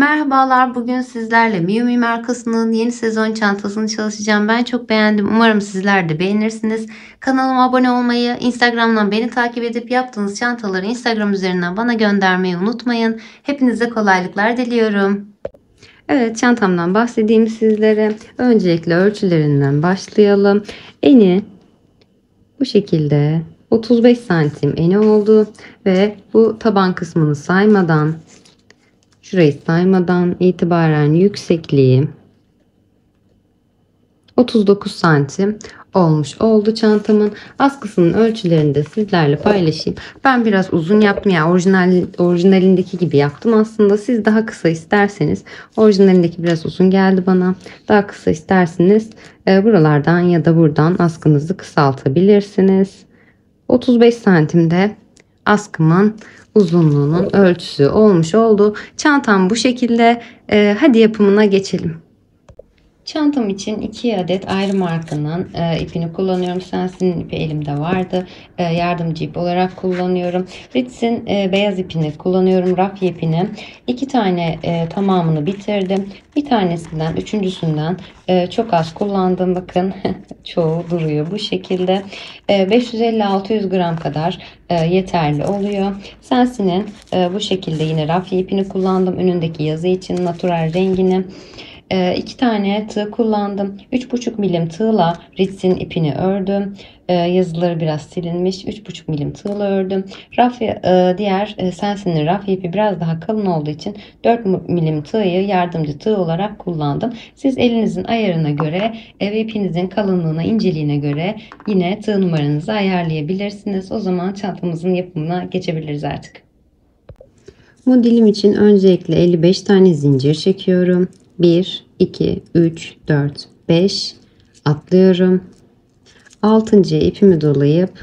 Merhabalar, bugün sizlerle Miu Miu markasının yeni sezon çantasını çalışacağım. Ben çok beğendim. Umarım sizler de beğenirsiniz. Kanalıma abone olmayı, Instagram'dan beni takip edip yaptığınız çantaları Instagram üzerinden bana göndermeyi unutmayın. Hepinize kolaylıklar diliyorum. Evet, çantamdan bahsedeyim sizlere. Öncelikle ölçülerinden başlayalım. Eni bu şekilde 35 santim eni oldu ve bu taban kısmını saymadan, şurayı saymadan itibaren yüksekliği 39 santim olmuş oldu çantamın. Askısının ölçülerini de sizlerle paylaşayım. Ben biraz uzun yaptım, yani orijinalindeki gibi yaptım aslında. Siz daha kısa isterseniz, orijinalindeki biraz uzun geldi bana. Daha kısa isterseniz buralardan ya da buradan askınızı kısaltabilirsiniz. 35 santimde askımın uzunluğunun ölçüsü olmuş oldu. Çantam bu şekilde. Hadi yapımına geçelim. Çantam için 2 adet ayrı markanın ipini kullanıyorum. Sensin'in ipi elimde vardı. Yardımcı ip olarak kullanıyorum. Ritz'in beyaz ipini kullanıyorum. Rafya ipini. 2 tane tamamını bitirdim. Bir tanesinden, üçüncüsünden çok az kullandım. Bakın çoğu duruyor bu şekilde. 550-600 gram kadar yeterli oluyor. Sensin'in bu şekilde yine rafya ipini kullandım. Önündeki yazı için natural rengini. 2 tane tığ kullandım. 3,5 milim tığla Ritz'in ipini ördüm. Yazıları biraz silinmiş. 3,5 milim tığla ördüm. Rafya, diğer Sensin'in rafya ipi biraz daha kalın olduğu için 4 milim tığı yardımcı tığ olarak kullandım. Siz elinizin ayarına göre ve ipinizin kalınlığına, inceliğine göre yine tığ numaranızı ayarlayabilirsiniz. O zaman çantamızın yapımına geçebiliriz artık. Modelim için öncelikle 55 tane zincir çekiyorum. 1, 2, 3, 4, 5 atlıyorum. 6. ipimi dolayıp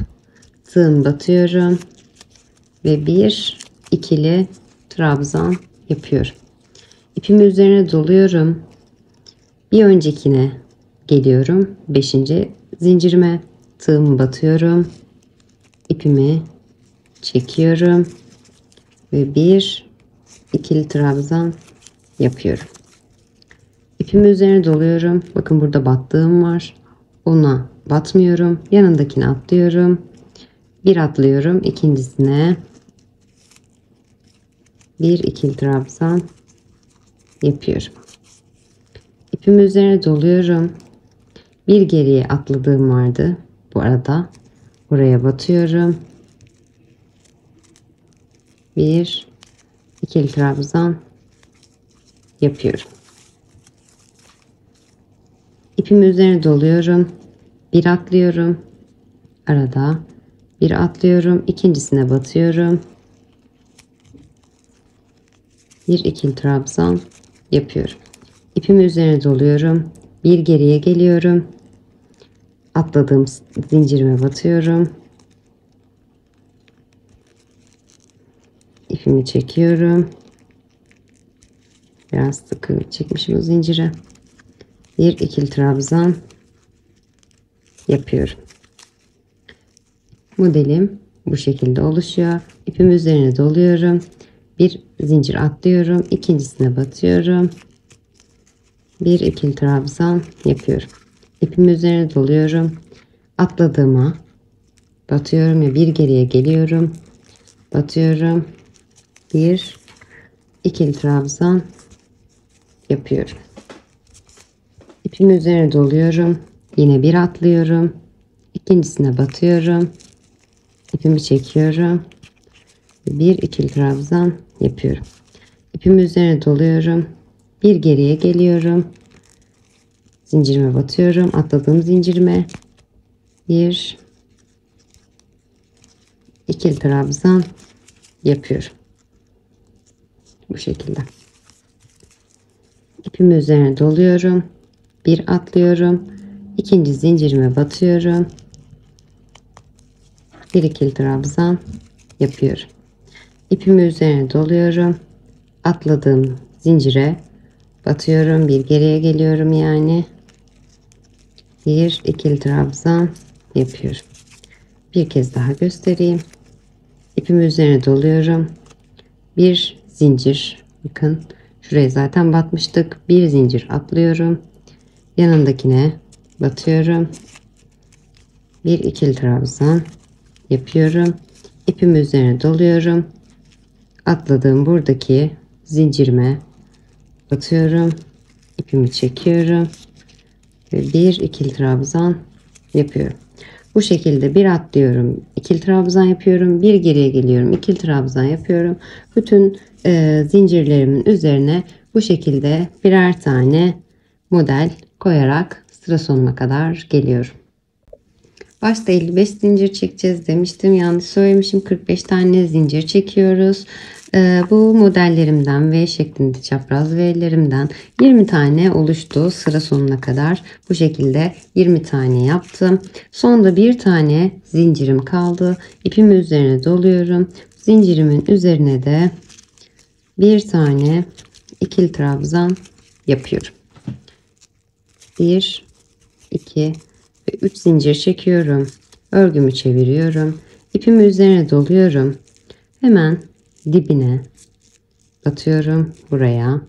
tığımı batıyorum ve bir ikili trabzan yapıyorum. İpimi üzerine doluyorum. Bir öncekine geliyorum. 5. zincirime tığımı batıyorum. İpimi çekiyorum ve bir ikili trabzan yapıyorum. İpimi üzerine doluyorum. Bakın burada battığım var. Ona batmıyorum. Yanındakine atlıyorum. Bir atlıyorum. İkincisine bir ikili trabzan yapıyorum. İpimi üzerine doluyorum. Bir geriye atladığım vardı. Bu arada buraya batıyorum. Bir ikili trabzan yapıyorum. İpimi üzerine doluyorum. Bir atlıyorum. Arada bir atlıyorum. İkincisine batıyorum. Bir ikili trabzan yapıyorum. İpimi üzerine doluyorum. Bir geriye geliyorum. Atladığım zincirime batıyorum. İpimi çekiyorum. Biraz sıkı çekmişim o zinciri. Bir ikili trabzan yapıyorum. Modelim bu şekilde oluşuyor. İpimi üzerine doluyorum. Bir zincir atlıyorum. İkincisine batıyorum. Bir ikili trabzan yapıyorum. İpimi üzerine doluyorum. Atladığıma batıyorum ya bir geriye geliyorum. Batıyorum. Bir ikili trabzan yapıyorum. İpimi üzerine doluyorum. Yine bir atlıyorum. İkincisine batıyorum. İpimi çekiyorum. Bir ikili trabzan yapıyorum. İpimi üzerine doluyorum. Bir geriye geliyorum. Zincirime batıyorum. Atladığım zincirime bir ikili trabzan yapıyorum. Bu şekilde. İpimi üzerine doluyorum. Bir atlıyorum. İkinci zincirime batıyorum. Bir ikili trabzan yapıyorum. İpimi üzerine doluyorum. Atladığım zincire batıyorum. Bir geriye geliyorum yani. Bir ikili trabzan yapıyorum. Bir kez daha göstereyim. İpimi üzerine doluyorum. Bir zincir. Bakın Şuraya zaten batmıştık. Bir zincir atlıyorum. Yanındakine batıyorum. Bir ikili trabzan yapıyorum. İpimi üzerine doluyorum. Atladığım buradaki zincirime batıyorum. İpimi çekiyorum ve bir ikili trabzan yapıyorum. Bu şekilde bir atlıyorum, ikili trabzan yapıyorum, bir geriye geliyorum, ikili trabzan yapıyorum. Bütün zincirlerimin üzerine bu şekilde birer tane model koyarak sıra sonuna kadar geliyorum. Başta 55 zincir çekeceğiz demiştim. Yanlış söylemişim. 45 tane zincir çekiyoruz. Bu modellerimden V şeklinde çapraz V'lerimden 20 tane oluştu. Sıra sonuna kadar bu şekilde 20 tane yaptım. Sonda bir tane zincirim kaldı. İpimi üzerine doluyorum. Zincirimin üzerine de bir tane ikili trabzan yapıyorum. 1, 2 ve 3 zincir çekiyorum. Örgümü çeviriyorum. İpimi üzerine doluyorum. Hemen dibine batıyorum. Buraya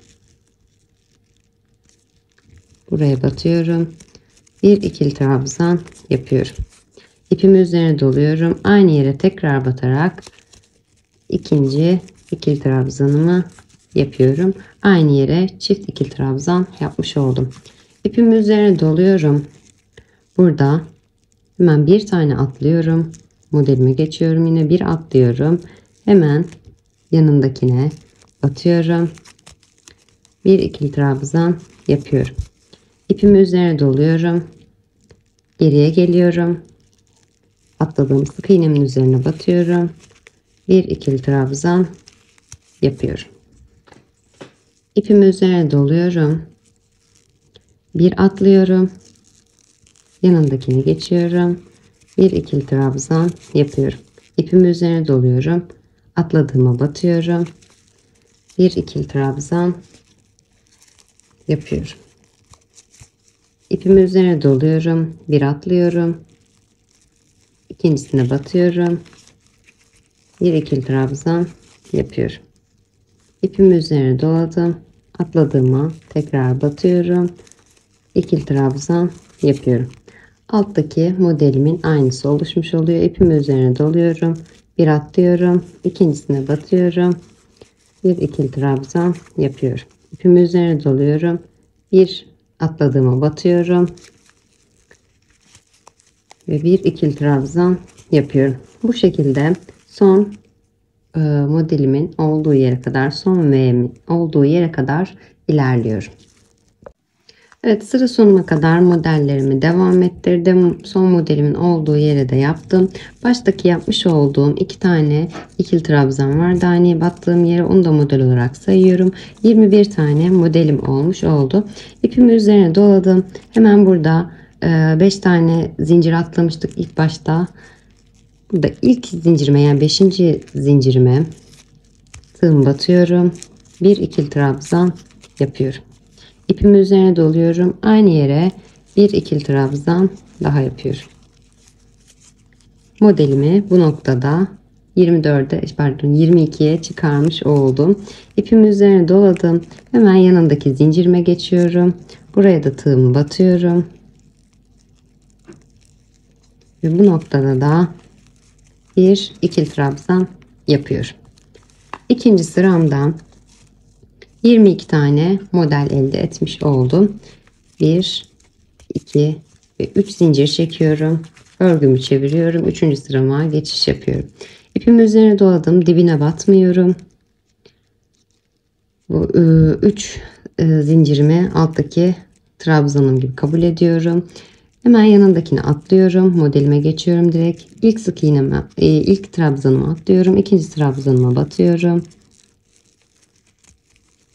batıyorum. Bir ikili trabzan yapıyorum. İpimi üzerine doluyorum. Aynı yere tekrar batarak ikinci ikili trabzanımı yapıyorum. Aynı yere çift ikili trabzan yapmış oldum. İpimi üzerine doluyorum. Burada hemen bir tane atlıyorum. Modelime geçiyorum. Yine bir atlıyorum. Hemen yanındakine batıyorum. Bir ikili trabzan yapıyorum. İpimi üzerine doluyorum. Geriye geliyorum. Atladığım sık iğnemin üzerine batıyorum. Bir ikili trabzan yapıyorum. İpimi üzerine doluyorum. Bir atlıyorum. Yanındakine geçiyorum. Bir ikili trabzan yapıyorum. İpimi üzerine doluyorum. Atladığıma batıyorum. Bir ikili trabzan yapıyorum. İpimi üzerine doluyorum. Bir atlıyorum. İkincisine batıyorum. Bir ikili trabzan yapıyorum. İpimi üzerine doladım. Atladığıma tekrar batıyorum. İkili trabzan yapıyorum. Alttaki modelimin aynısı oluşmuş oluyor. İpimi üzerine doluyorum. Bir atlıyorum. İkincisine batıyorum. Bir ikili trabzan yapıyorum. İpimi üzerine doluyorum. Bir atladığıma batıyorum. Ve bir ikili trabzan yapıyorum. Bu şekilde son modelimin olduğu yere kadar, son V'min olduğu yere kadar ilerliyorum. Evet, sıra sonuna kadar modellerimi devam ettirdim. Son modelimin olduğu yere de yaptım. Baştaki yapmış olduğum 2 tane ikili trabzan vardı. Hani battığım yere onu da model olarak sayıyorum. 21 tane modelim olmuş oldu. İpimi üzerine doladım. Hemen burada 5 tane zincir atlamıştık ilk başta. Burada ilk zincirime, yani 5. zincirime tığım batıyorum. Bir ikili trabzan yapıyorum. İpimi üzerine doluyorum. Aynı yere bir ikili trabzan daha yapıyorum. Modelimi bu noktada 22'ye çıkarmış oldum. İpimi üzerine doladım. Hemen yanındaki zincirime geçiyorum. Buraya da tığımı batıyorum. Ve bu noktada da bir ikili trabzan yapıyorum. İkinci sıramdan 22 tane model elde etmiş oldum. 1, 2 ve 3 zincir çekiyorum. Örgümü çeviriyorum. 3. sırama geçiş yapıyorum. İpimi üzerine doladım. Dibine batmıyorum. Bu 3 zincirimi alttaki trabzanım gibi kabul ediyorum. Hemen yanındakini atlıyorum. Modelime geçiyorum direkt. İlk sık iğneme, ilk trabzanımı atlıyorum. İkinci trabzanıma batıyorum.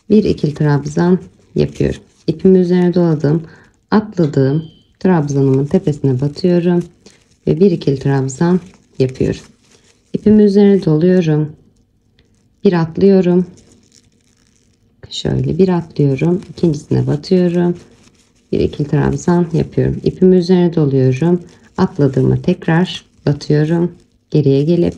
Bir ikili trabzan yapıyorum. İpimi üzerine doladım. Atladığım trabzanımın tepesine batıyorum. Ve bir ikili trabzan yapıyorum. İpimi üzerine doluyorum. Bir atlıyorum. Şöyle bir atlıyorum. İkincisine batıyorum. Bir ikili trabzan yapıyorum. İpimi üzerine doluyorum. Atladığıma tekrar batıyorum. Geriye gelip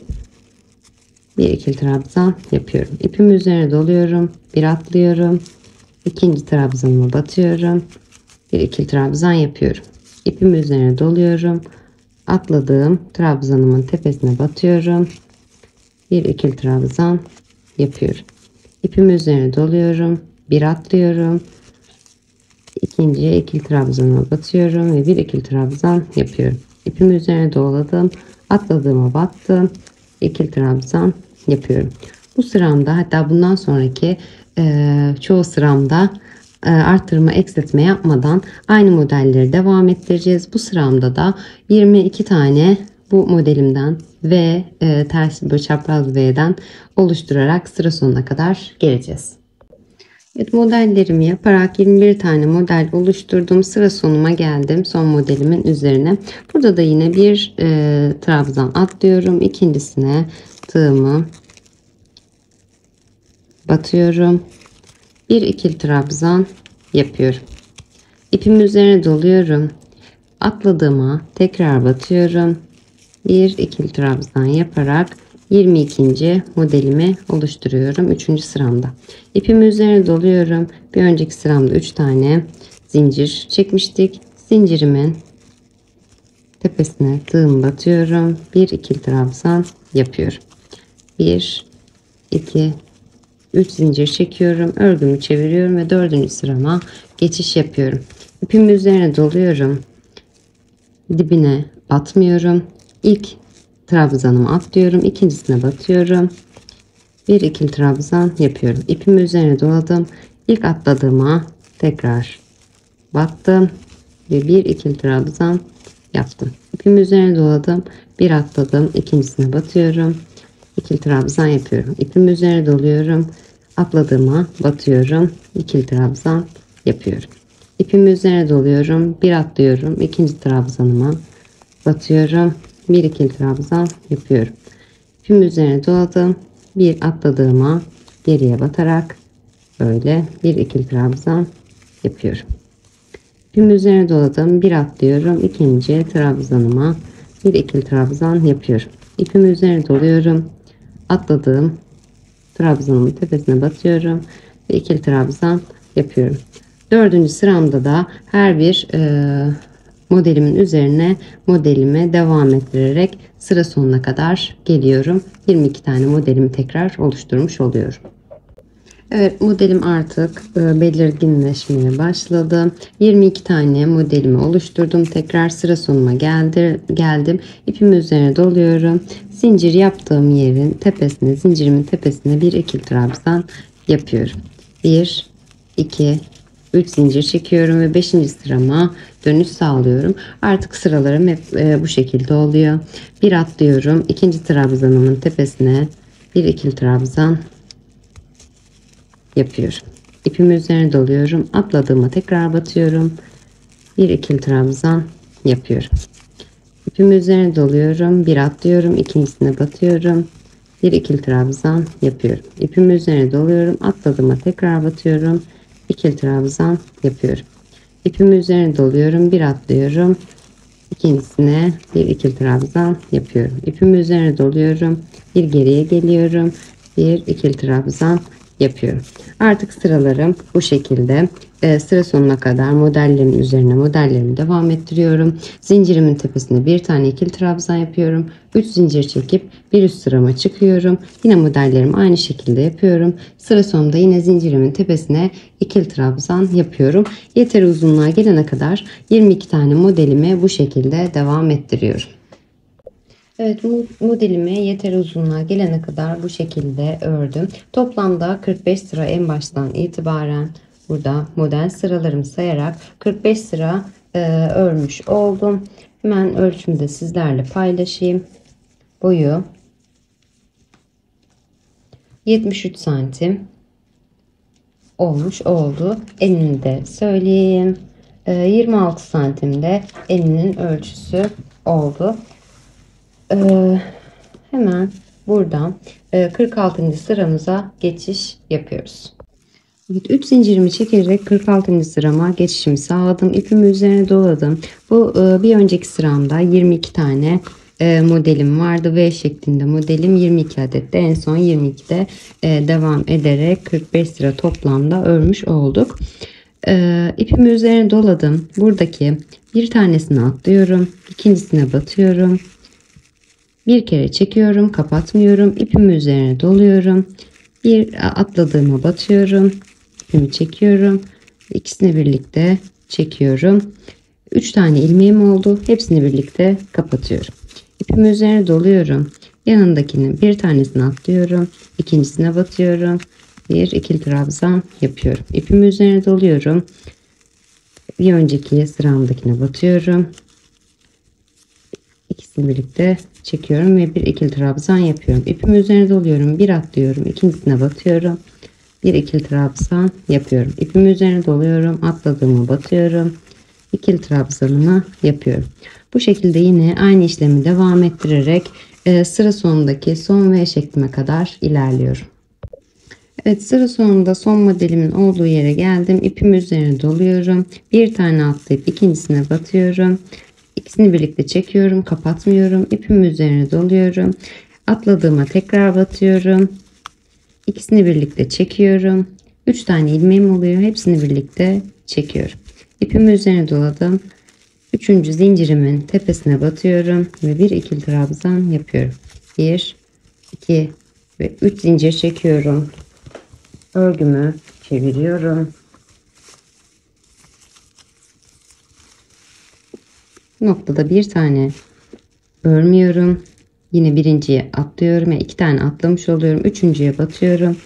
bir ikili trabzan yapıyorum. İpimi üzerine doluyorum. Bir atlıyorum. İkinci trabzanıma batıyorum. Bir ikili trabzan yapıyorum. İpimi üzerine doluyorum. Atladığım trabzanımın tepesine batıyorum. Bir ikili trabzan yapıyorum. İpimi üzerine doluyorum. Bir atlıyorum. İkinciye ikili trabzanıma batıyorum ve bir ikili trabzan yapıyorum. İpimi üzerine doladım. Atladığıma battım. İkili trabzan yapıyorum. Bu sıramda, hatta bundan sonraki çoğu sıramda arttırma eksiltme yapmadan aynı modelleri devam ettireceğiz. Bu sıramda da 22 tane bu modelimden ve ters böyle çapraz V'den oluşturarak sıra sonuna kadar geleceğiz. Evet, modellerimi yaparak 21 tane model oluşturdum. Sıra sonuma geldim. Son modelimin üzerine. Burada da yine bir trabzan atlıyorum. İkincisine tığımı batıyorum. Bir ikili trabzan yapıyorum. İpimi üzerine doluyorum. Atladığıma tekrar batıyorum. Bir ikili trabzan yaparak 22. modelimi oluşturuyorum. 3. sıramda. İpimi üzerine doluyorum. Bir önceki sıramda 3 tane zincir çekmiştik. Zincirimin tepesine tığımı batıyorum. Bir ikili trabzan yapıyorum. 1 2 3 zincir çekiyorum. Örgümü çeviriyorum ve 4. sırama geçiş yapıyorum. İpimi üzerine doluyorum. Dibine batmıyorum. İlk trabzanımı atlıyorum. İkincisine batıyorum. Bir ikili trabzan yapıyorum. İpimi üzerine doladım. İlk atladığıma tekrar battım ve bir ikili trabzan yaptım. İpimi üzerine doladım. Bir atladım. İkincisine batıyorum. İkili trabzan yapıyorum. İpimi üzerine doluyorum. Atladığıma batıyorum. İkili trabzan yapıyorum. İpimi üzerine doluyorum. Bir atlıyorum. İkinci trabzanıma batıyorum. Bir ikili trabzan yapıyorum. İpimi üzerine doladım. Bir atladığıma geriye batarak böyle bir ikili trabzan yapıyorum. İpimi üzerine doladım. Bir atlıyorum. İkinci trabzanıma bir ikili trabzan yapıyorum. İpimi üzerine doluyorum. Atladığım trabzanımın tepesine batıyorum ve ikili trabzan yapıyorum. 4. sıramda da her bir modelimin üzerine modelimi devam ettirerek sıra sonuna kadar geliyorum. 22 tane modelimi tekrar oluşturmuş oluyorum. Evet, modelim artık belirginleşmeye başladı. 22 tane modelimi oluşturdum. Tekrar sıra sonuma geldim. İpimi üzerine doluyorum. Zincir yaptığım yerin tepesine, zincirimin tepesine bir ikili trabzan yapıyorum. 1 2 3 zincir çekiyorum ve 5. sırama dönüş sağlıyorum. Artık sıralarım hep bu şekilde oluyor. Bir atlıyorum. İkinci trabzanımın tepesine bir ikili trabzan yapıyorum. İpimi üzerine doluyorum. Atladığıma tekrar batıyorum. Bir ikili trabzan yapıyorum. İpimi üzerine doluyorum. Bir atlıyorum. İkincisine batıyorum. Bir ikili trabzan yapıyorum. İpimi üzerine doluyorum. Atladığıma tekrar batıyorum. İkili trabzan yapıyorum. İpimi üzerine doluyorum. Bir atlıyorum. İkincisine bir ikili trabzan yapıyorum. İpimi üzerine doluyorum. Bir geriye geliyorum. Bir ikili trabzan yapıyorum. Artık sıralarım bu şekilde. Sıra sonuna kadar modellerimin üzerine modellerimi devam ettiriyorum. Zincirimin tepesine bir tane ikili trabzan yapıyorum. 3 zincir çekip bir üst sırama çıkıyorum. Yine modellerimi aynı şekilde yapıyorum. Sıra sonunda yine zincirimin tepesine ikili trabzan yapıyorum. Yeteri uzunluğa gelene kadar 22 tane modelimi bu şekilde devam ettiriyorum. Evet, modelimi yeteri uzunluğa gelene kadar bu şekilde ördüm. Toplamda 45 sıra en baştan itibaren burada model sıralarımı sayarak 45 sıra örmüş oldum. Hemen ölçümü de sizlerle paylaşayım. Boyu 73 santim olmuş oldu. Enini de söyleyeyim. 26 santimde eninin ölçüsü oldu. Hemen buradan 46. sıramıza geçiş yapıyoruz. Evet, 3 zincirimi çekerek 46. sırama geçişimi sağladım. İpimi üzerine doladım. Bu bir önceki sıramda 22 tane modelim vardı. V şeklinde modelim 22 adette. En son 22'de devam ederek 45 sıra toplamda örmüş olduk. İpimi üzerine doladım. Buradaki bir tanesini atlıyorum. İkincisine batıyorum. Bir kere çekiyorum. Kapatmıyorum. İpimi üzerine doluyorum. Bir atladığıma batıyorum. İpimi çekiyorum. İkisini birlikte çekiyorum. 3 tane ilmeğim oldu. Hepsini birlikte kapatıyorum. İpimi üzerine doluyorum. Yanındakinin bir tanesini atlıyorum. İkincisine batıyorum. Bir ikili trabzan yapıyorum. İpimi üzerine doluyorum. Bir önceki sıramdakine batıyorum. İkisini birlikte çekiyorum ve bir ikili trabzan yapıyorum. İpimi üzerine doluyorum. Bir atlıyorum. İkincisine batıyorum. Bir ikili trabzan yapıyorum. İpimi üzerine doluyorum. Atladığımı batıyorum. İkili trabzanımı yapıyorum. Bu şekilde yine aynı işlemi devam ettirerek sıra sonundaki son V şeklime kadar ilerliyorum. Evet, sıra sonunda son modelimin olduğu yere geldim. İpimi üzerine doluyorum. Bir tane atlayıp ikincisine batıyorum. İkisini birlikte çekiyorum. Kapatmıyorum. İpimi üzerine doluyorum. Atladığıma tekrar batıyorum. İkisini birlikte çekiyorum. 3 tane ilmeğim oluyor. Hepsini birlikte çekiyorum. İpimi üzerine doladım. 3. zincirimin tepesine batıyorum ve bir ikili trabzan yapıyorum. 1, 2 ve 3 zincir çekiyorum. Örgümü çeviriyorum. Noktada bir tane örmüyorum. Yine birinciye atlıyorum. Yani 2 tane atlamış oluyorum. Üçüncüye batıyorum.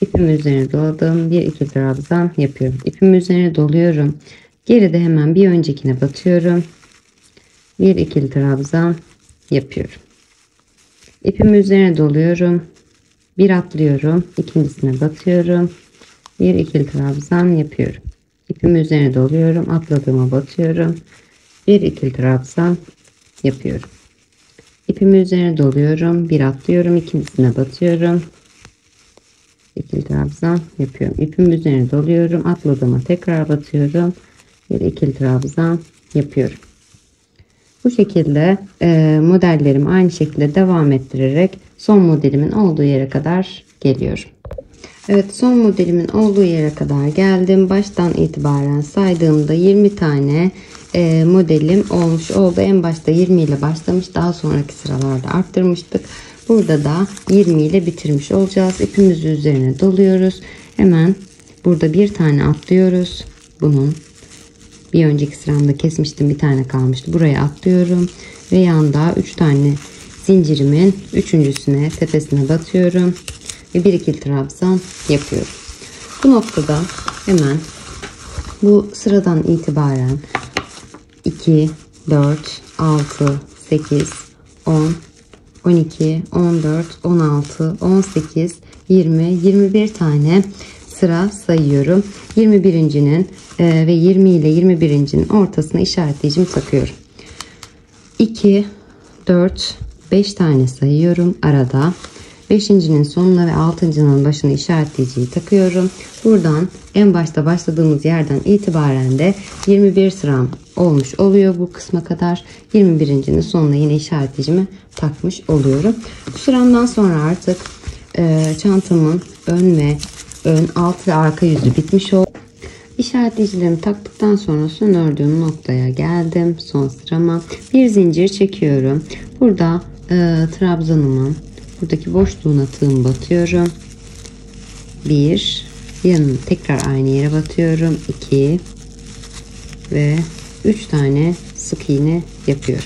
İpimi üzerine doladım. Bir ikili trabzan yapıyorum. İpimi üzerine doluyorum. Geride hemen bir öncekine batıyorum. Bir ikili trabzan yapıyorum. İpimi üzerine doluyorum. Bir atlıyorum. İkincisine batıyorum. Bir ikili trabzan yapıyorum. İpimi üzerine doluyorum. Atladığıma batıyorum. Bir ikili trabzan yapıyorum. İpimi üzerine doluyorum. Bir atlıyorum. İkincisine batıyorum. İkili trabzan yapıyorum. İpimi üzerine doluyorum. Atladığıma tekrar batıyorum. Bir ikili trabzan yapıyorum. Bu şekilde modellerimi aynı şekilde devam ettirerek son modelimin olduğu yere kadar geliyorum. Evet, son modelimin olduğu yere kadar geldim. Baştan itibaren saydığımda 20 tane modelim olmuş oldu. En başta 20 ile başlamış. Daha sonraki sıralarda arttırmıştık. Burada da 20 ile bitirmiş olacağız. İpimizi üzerine doluyoruz. Hemen burada bir tane atlıyoruz. Bunun bir önceki sıramda kesmiştim, bir tane kalmıştı. Buraya atlıyorum ve yanda 3 tane zincirimin üçüncüsüne, tepesine batıyorum ve bir ikili trabzan yapıyorum. Bu noktada hemen bu sıradan itibaren 2, 4, 6, 8, 10, 12, 14, 16, 18, 20, 21 tane sıra sayıyorum. 21'incinin ve 20 ile 21'incinin ortasına işaretleyicimi takıyorum. 2, 4, 5 tane sayıyorum arada. 5'incinin sonuna ve 6'ncının başına işaretleyiciyi takıyorum. Buradan en başta başladığımız yerden itibaren de 21 sıram olmuş oluyor bu kısma kadar. 21'incinin sonuna yine işaretleyicimi takmış oluyorum. Bu sıramdan sonra artık çantamın ön, alt ve arka yüzü bitmiş oldu. İşaretleyicilerimi taktıktan sonra son ördüğüm noktaya geldim. Son sırama bir zincir çekiyorum. Burada trabzanımın buradaki boşluğuna tığım batıyorum. 1, yanına tekrar aynı yere batıyorum. 2 ve 3 tane sık iğne yapıyorum.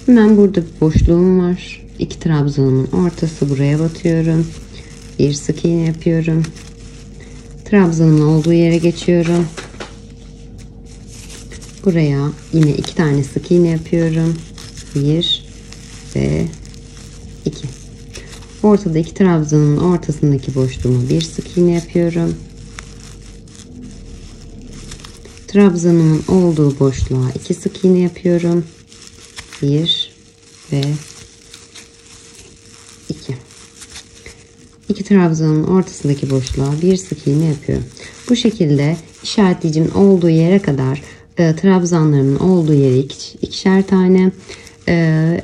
Hemen burada bir boşluğum var. 2 trabzanımın ortası, buraya batıyorum. Bir sık iğne yapıyorum. Trabzanımın olduğu yere geçiyorum. Buraya yine 2 tane sık iğne yapıyorum. 1 ve 2. Ortada 2 trabzanın ortasındaki boşluğuma bir sık iğne yapıyorum. Trabzanımın olduğu boşluğa 2 sık iğne yapıyorum. 1 ve 2. 2 trabzanın ortasındaki boşluğa bir sık iğne yapıyorum. Bu şekilde işaretleyicimin olduğu yere kadar trabzanlarımın olduğu yere ikişer tane,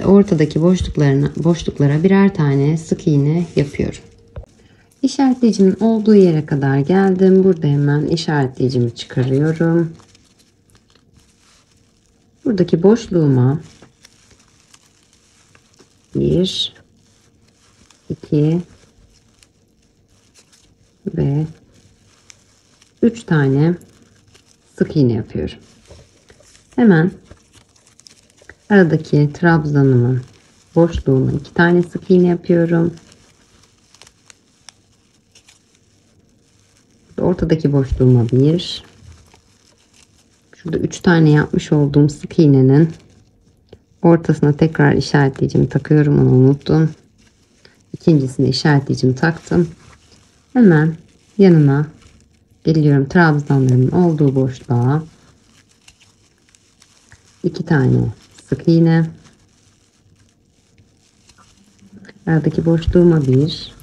ortadaki boşluklara birer tane sık iğne yapıyorum. İşaretleyicimin olduğu yere kadar geldim. Burada hemen işaretleyicimi çıkarıyorum. Buradaki boşluğuma 1, 2 ve 3 tane sık iğne yapıyorum. Hemen aradaki trabzanımın boşluğuna 2 tane sık iğne yapıyorum. Ortadaki boşluğuma 1. Şurada 3 tane yapmış olduğum sık iğnenin ortasına tekrar işaretleyicimi takıyorum. Onu unuttum. İkincisine işaretleyicimi taktım. Hemen yanına geliyorum. Trabzanlarımın olduğu boşluğa 2 tane sık iğne. Aradaki boşluğuma 1.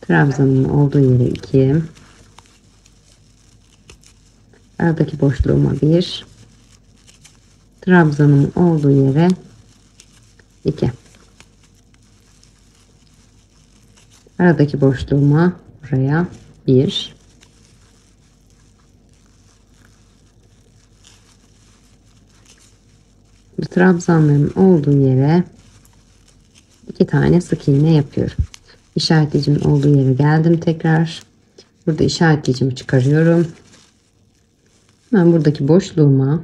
Trabzanın olduğu yere 2. Aradaki boşluğuma 1. Trabzanın olduğu yere 2. Aradaki boşluğuma buraya 1. Trabzanların olduğu yere 2 tane sık iğne yapıyorum. İşaretleyicimin olduğu yere geldim tekrar. Burada işaretleyicimi çıkarıyorum. Ben buradaki boşluğuma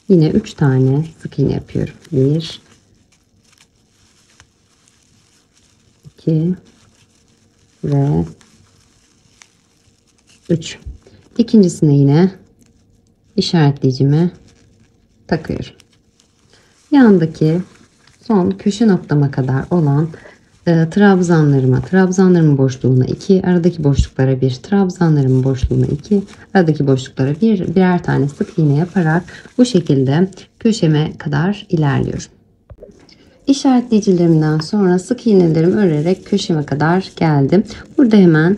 yine 3 tane sık iğne yapıyorum. 1, 2 ve 3. İkincisine yine işaretleyicimi takıyorum. Yandaki son köşe noktama kadar olan trabzanlarımın boşluğuna 2, aradaki boşluklara 1, trabzanlarımın boşluğuna 2, aradaki boşluklara birer tane sık iğne yaparak bu şekilde köşeme kadar ilerliyorum. İşaretleyicilerimden sonra sık iğnelerimi örerek köşeme kadar geldim. Burada hemen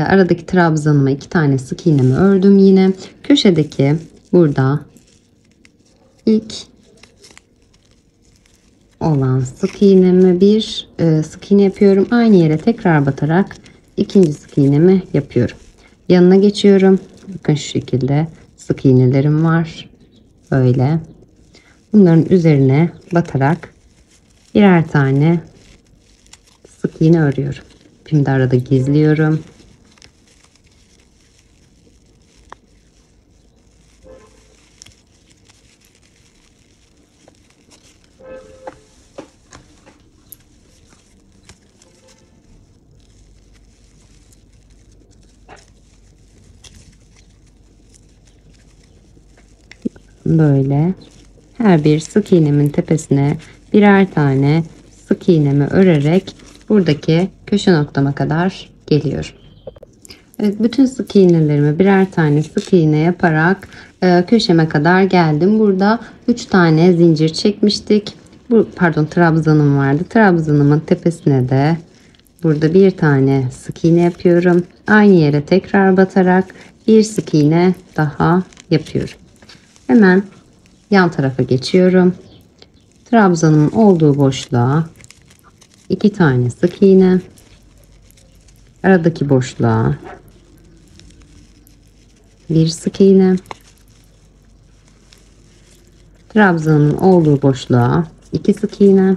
aradaki trabzanıma 2 tane sık iğnemi ördüm yine. Köşedeki burada ilk olan sık iğnemi bir sık iğne yapıyorum. Aynı yere tekrar batarak ikinci sık iğnemi yapıyorum. Yanına geçiyorum. Bakın şu şekilde sık iğnelerim var. Böyle. Bunların üzerine batarak birer tane sık iğne örüyorum. Şimdi arada gizliyorum. Böyle her bir sık iğnemin tepesine birer tane sık iğnemi örerek buradaki köşe noktama kadar geliyorum. Evet, bütün sık iğnelerimi birer tane sık iğne yaparak köşeme kadar geldim. Burada 3 tane zincir çekmiştik. Trabzanım vardı. Trabzanımın tepesine de burada bir tane sık iğne yapıyorum. Aynı yere tekrar batarak bir sık iğne daha yapıyorum. Hemen yan tarafa geçiyorum. Trabzanımın olduğu boşluğa 2 tane sık iğne. Aradaki boşluğa bir sık iğne. Trabzanın olduğu boşluğa 2 sık iğne.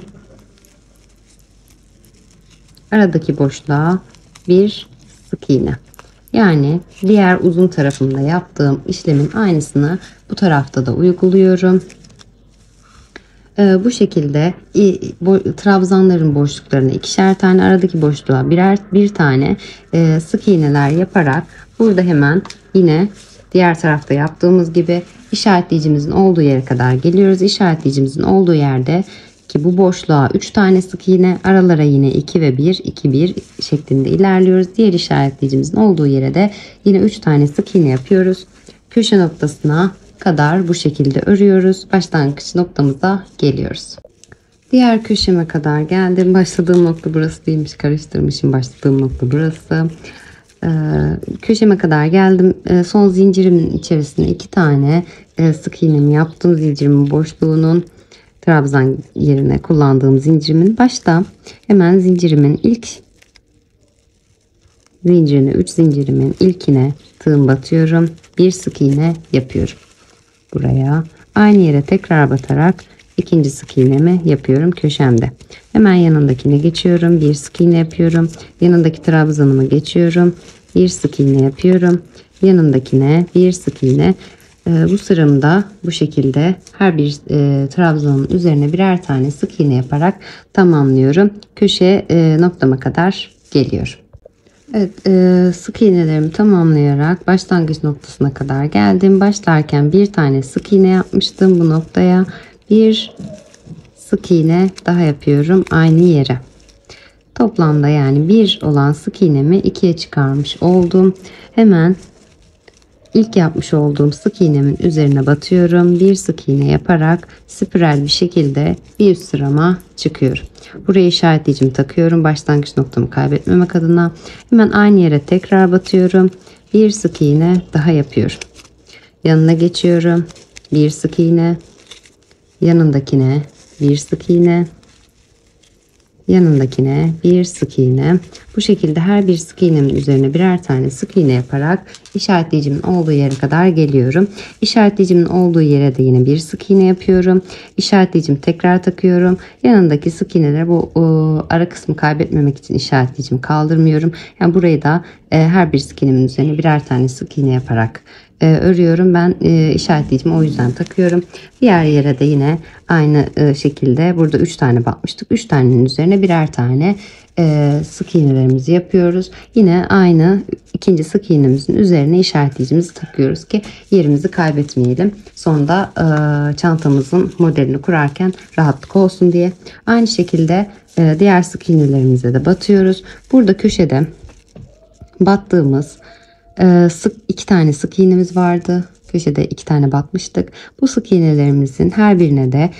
Aradaki boşluğa bir sık iğne. Yani diğer uzun tarafımda yaptığım işlemin aynısını bu tarafta da uyguluyorum. Bu şekilde trabzanların boşluklarına ikişer tane, aradaki boşluğa bir tane sık iğneler yaparak burada hemen yine diğer tarafta yaptığımız gibi işaretleyicimizin olduğu yere kadar geliyoruz. İşaretleyicimizin olduğu yerde ki bu boşluğa 3 tane sık iğne, aralara yine 2 ve 1, 2 1 şeklinde ilerliyoruz. Diğer işaretleyicimizin olduğu yere de yine 3 tane sık iğne yapıyoruz. Köşe noktasına kadar bu şekilde örüyoruz. Başlangıç noktamıza geliyoruz. Diğer köşeme kadar geldim. Başladığım nokta burası değilmiş. Karıştırmışım. Başladığım nokta burası. Köşeme kadar geldim. Son zincirimin içerisine 2 tane sık iğnemi yaptım. Zincirimin boşluğunun trabzan yerine kullandığım zincirimin başta hemen zincirimin ilk zincirine 3 zincirimin ilkine tığım batıyorum. Bir sık iğne yapıyorum. Buraya aynı yere tekrar batarak ikinci sık iğnemi yapıyorum köşemde. Hemen yanındakine geçiyorum. Bir sık iğne yapıyorum. Yanındaki trabzanımı geçiyorum. Bir sık iğne yapıyorum. Yanındakine bir sık iğne. Bu sıramda bu şekilde her bir trabzanın üzerine birer tane sık iğne yaparak tamamlıyorum. Köşe noktama kadar geliyorum. Evet, sık iğnelerimi tamamlayarak başlangıç noktasına kadar geldim. Başlarken bir tane sık iğne yapmıştım bu noktaya. Bir sık iğne daha yapıyorum aynı yere. Toplamda yani bir olan sık iğnemi ikiye çıkarmış oldum. Hemen ilk yapmış olduğum sık iğnemin üzerine batıyorum. Bir sık iğne yaparak spiral bir şekilde bir üst sırama çıkıyorum. Buraya işaretleyicimi takıyorum. Başlangıç noktamı kaybetmemek adına. Hemen aynı yere tekrar batıyorum. Bir sık iğne daha yapıyorum. Yanına geçiyorum. Bir sık iğne. Yanındakine bir sık iğne. Yanındakine bir sık iğne. Bu şekilde her bir sık iğnemin üzerine birer tane sık iğne yaparak işaretleyicimin olduğu yere kadar geliyorum. İşaretleyicimin olduğu yere de yine bir sık iğne yapıyorum. İşaretleyicimi tekrar takıyorum. Yanındaki sık iğneleri bu ara kısmı kaybetmemek için işaretleyicimi kaldırmıyorum. Yani burayı da her bir sık iğnemin üzerine birer tane sık iğne yaparak örüyorum. Ben işaretleyicimi o yüzden takıyorum. Diğer yere de yine aynı şekilde burada 3 tane batmıştık. 3 tanenin üzerine birer tane sık iğnelerimizi yapıyoruz. Yine aynı ikinci sık iğnemizin üzerine işaretleyicimizi takıyoruz ki yerimizi kaybetmeyelim. Sonunda çantamızın modelini kurarken rahatlık olsun diye. Aynı şekilde diğer sık iğnelerimize de batıyoruz. Burada köşede battığımız iki tane sık iğnemiz vardı. Köşede 2 tane batmıştık. Bu sık iğnelerimizin her birine de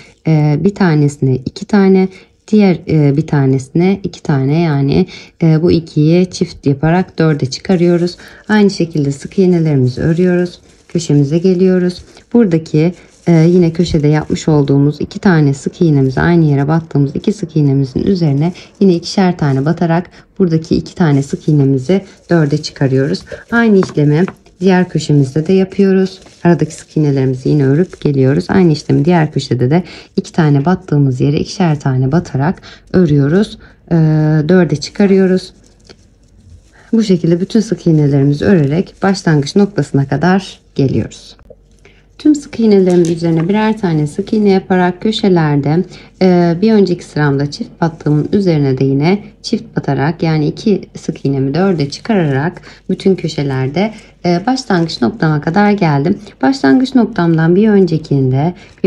bir tanesine 2 tane, diğer bir tanesine 2 tane, yani bu ikiyi çift yaparak 4'e çıkarıyoruz. Aynı şekilde sık iğnelerimizi örüyoruz. Köşemize geliyoruz. Buradaki yine köşede yapmış olduğumuz 2 tane sık iğnemizi aynı yere battığımız 2 sık iğnemizin üzerine yine ikişer tane batarak buradaki 2 tane sık iğnemizi 4'e çıkarıyoruz. Aynı işlemi diğer köşemizde de yapıyoruz. Aradaki sık iğnelerimizi yine örüp geliyoruz. Aynı işlemi diğer köşede de 2 tane battığımız yere ikişer tane batarak örüyoruz. 4'e çıkarıyoruz. Bu şekilde bütün sık iğnelerimizi örerek başlangıç noktasına kadar geliyoruz. Tüm sık iğnelerimin üzerine birer tane sık iğne yaparak köşelerde bir önceki sıramda çift battığımın üzerine de yine çift batarak, yani 2 sık iğnemi 4'e çıkararak bütün köşelerde başlangıç noktama kadar geldim. Başlangıç noktamdan bir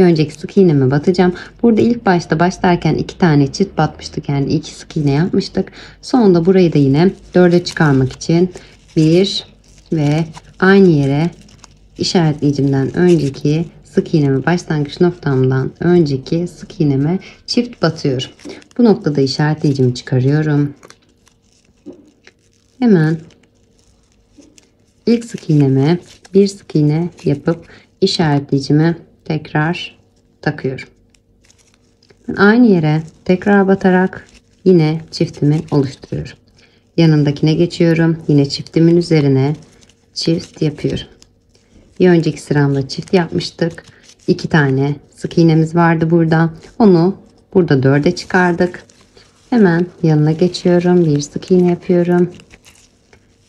önceki sık iğneme batacağım. Burada ilk başta başlarken 2 tane çift batmıştık, yani 2 sık iğne yapmıştık. Sonunda burayı da yine 4'e çıkarmak için bir ve aynı yere işaretleyicimden önceki sık iğneme, başlangıç noktamdan önceki sık iğneme çift batıyorum. Bu noktada işaretleyicimi çıkarıyorum. Hemen ilk sık iğneme bir sık iğne yapıp işaretleyicimi tekrar takıyorum. Aynı yere tekrar batarak yine çiftimi oluşturuyorum. Yanındakine geçiyorum. Yine çiftimin üzerine çift yapıyorum. Bir önceki sıramda çift yapmıştık. 2 tane sık iğnemiz vardı burada. Onu burada 4'e çıkardık. Hemen yanına geçiyorum. Bir sık iğne yapıyorum.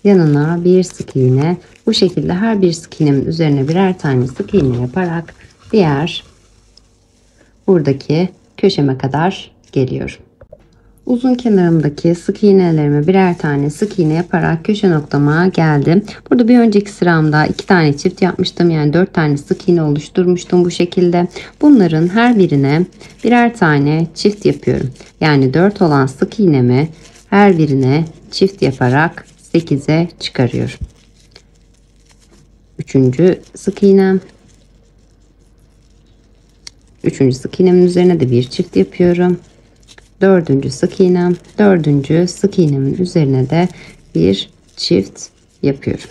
Yanına bir sık iğne. Bu şekilde her bir sık iğnemin üzerine birer tane sık iğne yaparak diğer buradaki köşeme kadar geliyorum. Uzun kenarımdaki sık iğnelerime birer tane sık iğne yaparak köşe noktama geldim. Burada bir önceki sıramda 2 tane çift yapmıştım. Yani 4 tane sık iğne oluşturmuştum bu şekilde. Bunların her birine birer tane çift yapıyorum. Yani 4 olan sık iğnemi her birine çift yaparak 8'e çıkarıyorum. 3. sık iğnem. 3. sık iğnemin üzerine de bir çift yapıyorum. 4. sık iğnem, 4. sık iğnemin üzerine de bir çift yapıyorum.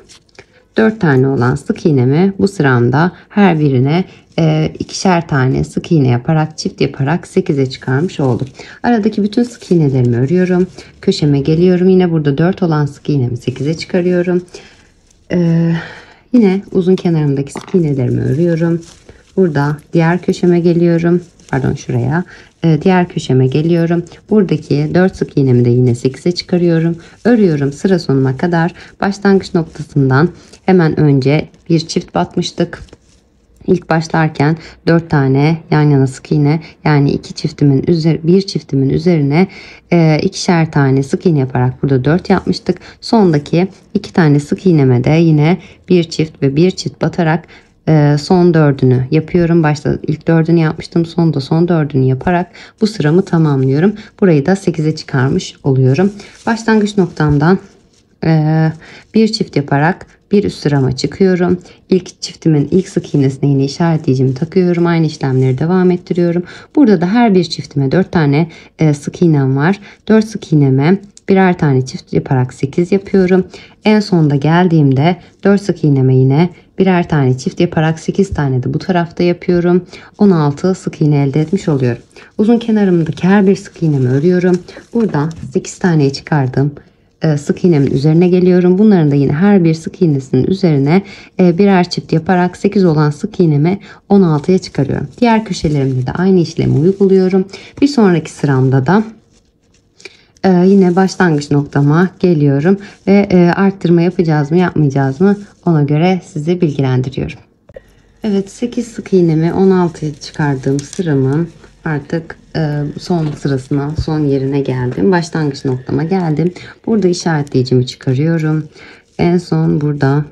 4 tane olan sık iğnemi bu sıramda her birine ikişer tane sık iğne yaparak, çift yaparak 8'e çıkarmış oldum. Aradaki bütün sık iğnelerimi örüyorum. Köşeme geliyorum. Yine burada 4 olan sık iğnemi 8'e çıkarıyorum. Yine uzun kenarımdaki sık iğnelerimi örüyorum. Burada diğer köşeme geliyorum. Pardon, şuraya. Diğer köşeme geliyorum. Buradaki 4 sık iğnemi de yine 8'e çıkarıyorum. Örüyorum sıra sonuna kadar. Başlangıç noktasından hemen önce bir çift batmıştık. İlk başlarken 4 tane yan yana sık iğne, yani bir çiftimin üzerine ikişer tane sık iğne yaparak burada 4 yapmıştık. Sondaki 2 tane sık iğneme de yine bir çift ve bir çift batarak son 4'ünü yapıyorum. Başta ilk 4'ünü yapmıştım. Sonda son 4'ünü yaparak bu sıramı tamamlıyorum. Burayı da 8'e çıkarmış oluyorum. Başlangıç noktamdan bir çift yaparak bir üst sırama çıkıyorum. İlk çiftimin ilk sık iğnesine yine işaretleyicimi takıyorum. Aynı işlemleri devam ettiriyorum. Burada da her bir çiftime 4 tane sık iğnem var. 4 sık iğneme birer tane çift yaparak 8 yapıyorum. En sonda geldiğimde 4 sık iğneme yine birer tane çift yaparak 8 tane de bu tarafta yapıyorum. 16 sık iğne elde etmiş oluyorum. Uzun kenarımdaki her bir sık iğnemi örüyorum. Burada 8 taneye çıkardım. Sık iğnemin üzerine geliyorum. Bunların da yine her bir sık iğnesinin üzerine birer çift yaparak 8 olan sık iğnemi 16'ya çıkarıyorum. Diğer köşelerimde de aynı işlemi uyguluyorum. Bir sonraki sıramda da yine başlangıç noktama geliyorum ve arttırma yapacağız mı yapmayacağız mı ona göre sizi bilgilendiriyorum. Evet, 8 sık iğnemi 16'ya çıkardığım sıramın artık son sırasına, son yerine geldim. Başlangıç noktama geldim. Burada işaretleyicimi çıkarıyorum. En son burada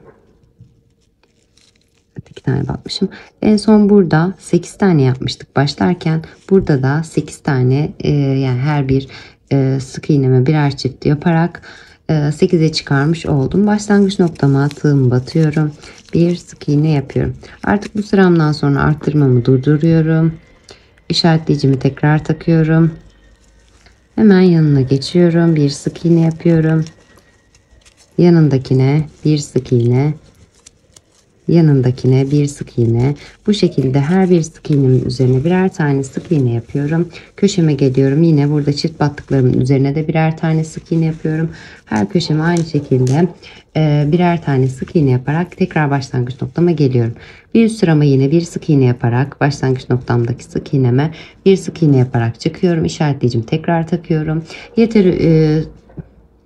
2 tane batmışım. En son burada 8 tane yapmıştık başlarken. Burada da 8 tane yani her bir sık iğneme birer çift yaparak 8'e çıkarmış oldum. Başlangıç noktama tığımı batıyorum. Bir sık iğne yapıyorum. Artık bu sıramdan sonra arttırmamı durduruyorum. İşaretleyicimi tekrar takıyorum. Hemen yanına geçiyorum. Bir sık iğne yapıyorum. Yanındakine bir sık iğne. Yanındakine bir sık iğne. Bu şekilde her bir sık iğnemin üzerine birer tane sık iğne yapıyorum. Köşeme geliyorum. Yine burada çift battıklarımın üzerine de birer tane sık iğne yapıyorum. Her köşeme aynı şekilde birer tane sık iğne yaparak tekrar başlangıç noktama geliyorum. Bir üst sırama yine bir sık iğne yaparak başlangıç noktamdaki sık iğneme bir sık iğne yaparak çıkıyorum. İşaretleyicimi tekrar takıyorum.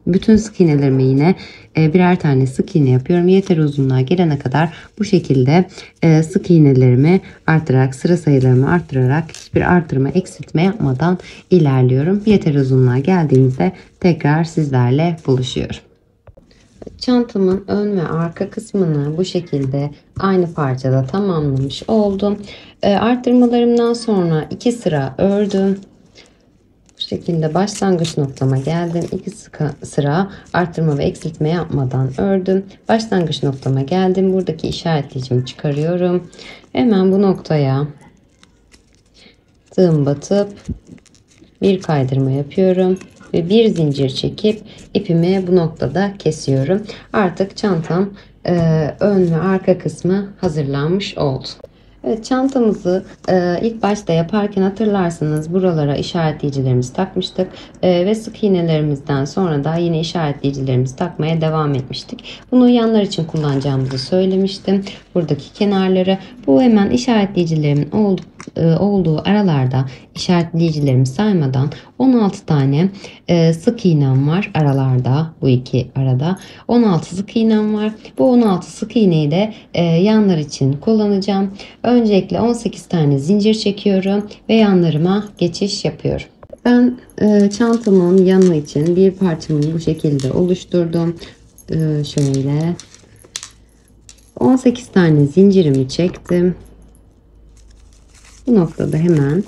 Bütün sık iğnelerime yine birer tane sık iğne yapıyorum. Yeter uzunluğa gelene kadar bu şekilde sık iğnelerimi arttırarak, sıra sayılarımı arttırarak hiçbir artırma eksiltme yapmadan ilerliyorum. Yeter uzunluğa geldiğimizde tekrar sizlerle buluşuyorum. Çantamın ön ve arka kısmını bu şekilde aynı parçada tamamlamış oldum. Arttırmalarımdan sonra 2 sıra ördüm. Bu şekilde başlangıç noktama geldim. 2 sıra arttırma ve eksiltme yapmadan ördüm. Başlangıç noktama geldim. Buradaki işaretleyicimi çıkarıyorum. Hemen bu noktaya tığım batıp bir kaydırma yapıyorum ve bir zincir çekip ipimi bu noktada kesiyorum. Artık çantam ön ve arka kısmı hazırlanmış oldu. Evet, çantamızı ilk başta yaparken hatırlarsanız buralara işaretleyicilerimizi takmıştık ve sık iğnelerimizden sonra da yine işaretleyicilerimizi takmaya devam etmiştik. Bunu yanlar için kullanacağımızı söylemiştim. Buradaki kenarları, bu hemen işaretleyicilerimin olduğu aralarda işaretleyicilerimi saymadan 16 tane sık iğnem var aralarda, bu iki arada 16 sık iğnem var. Bu 16 sık iğneyi de yanlar için kullanacağım. Öncelikle 18 tane zincir çekiyorum ve yanlarıma geçiş yapıyorum. Ben çantamın yanı için bir parçamı bu şekilde oluşturdum. Şöyle 18 tane zincirimi çektim. Bu noktada hemen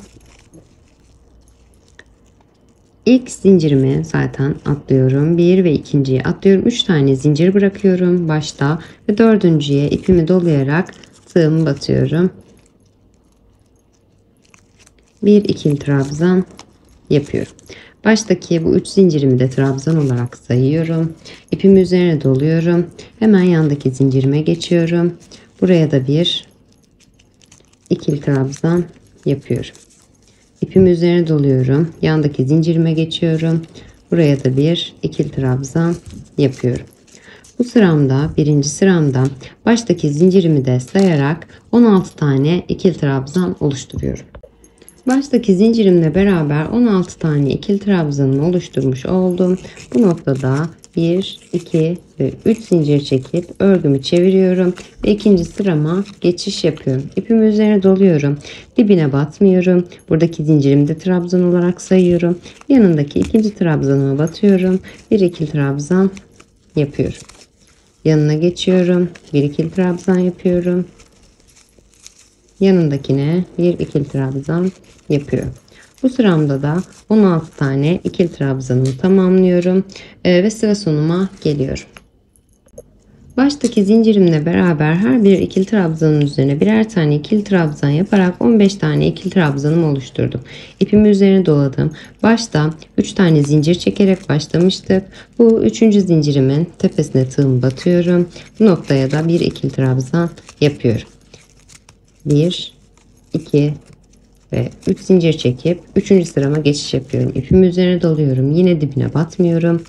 ilk zincirimi zaten atlıyorum. 1 ve ikinciyi atlıyorum. 3 tane zincir bırakıyorum başta ve dördüncüye ipimi dolayarak tığımı batıyorum. Bir ikili trabzan yapıyorum. Baştaki bu 3 zincirimi de trabzan olarak sayıyorum. İpimi üzerine doluyorum. Hemen yandaki zincirime geçiyorum. Buraya da bir ikili trabzan yapıyorum. İpimi üzerine doluyorum. Yandaki zincirime geçiyorum. Buraya da bir ikili trabzan yapıyorum. Bu sıramda, birinci sıramda baştaki zincirimi de sayarak 16 tane ikili trabzan oluşturuyorum. Baştaki zincirimle beraber 16 tane ikili trabzanımı oluşturmuş oldum. Bu noktada 1, 2 ve 3 zincir çekip örgümü çeviriyorum ve ikinci sırama geçiş yapıyorum. İpimi üzerine doluyorum. Dibine batmıyorum. Buradaki zincirimi de trabzan olarak sayıyorum. Yanındaki ikinci trabzanıma batıyorum. Bir ikili trabzan yapıyorum. Yanına geçiyorum. Bir ikili trabzan yapıyorum. Yanındakine bir ikili trabzan yapıyorum. Bu sıramda da 16 tane ikili trabzanımı tamamlıyorum ve sıra sonuma geliyorum. Baştaki zincirimle beraber her bir ikili trabzanın üzerine birer tane ikili trabzan yaparak 15 tane ikili trabzanımı oluşturdum. İpimi üzerine doladım. Başta 3 tane zincir çekerek başlamıştık. Bu 3. zincirimin tepesine tığımı batıyorum. Bu noktaya da bir ikili trabzan yapıyorum. 1, 2 ve 3 zincir çekip 3. sırama geçiş yapıyorum. İpimi üzerine doluyorum. Yine dibine batmıyorum.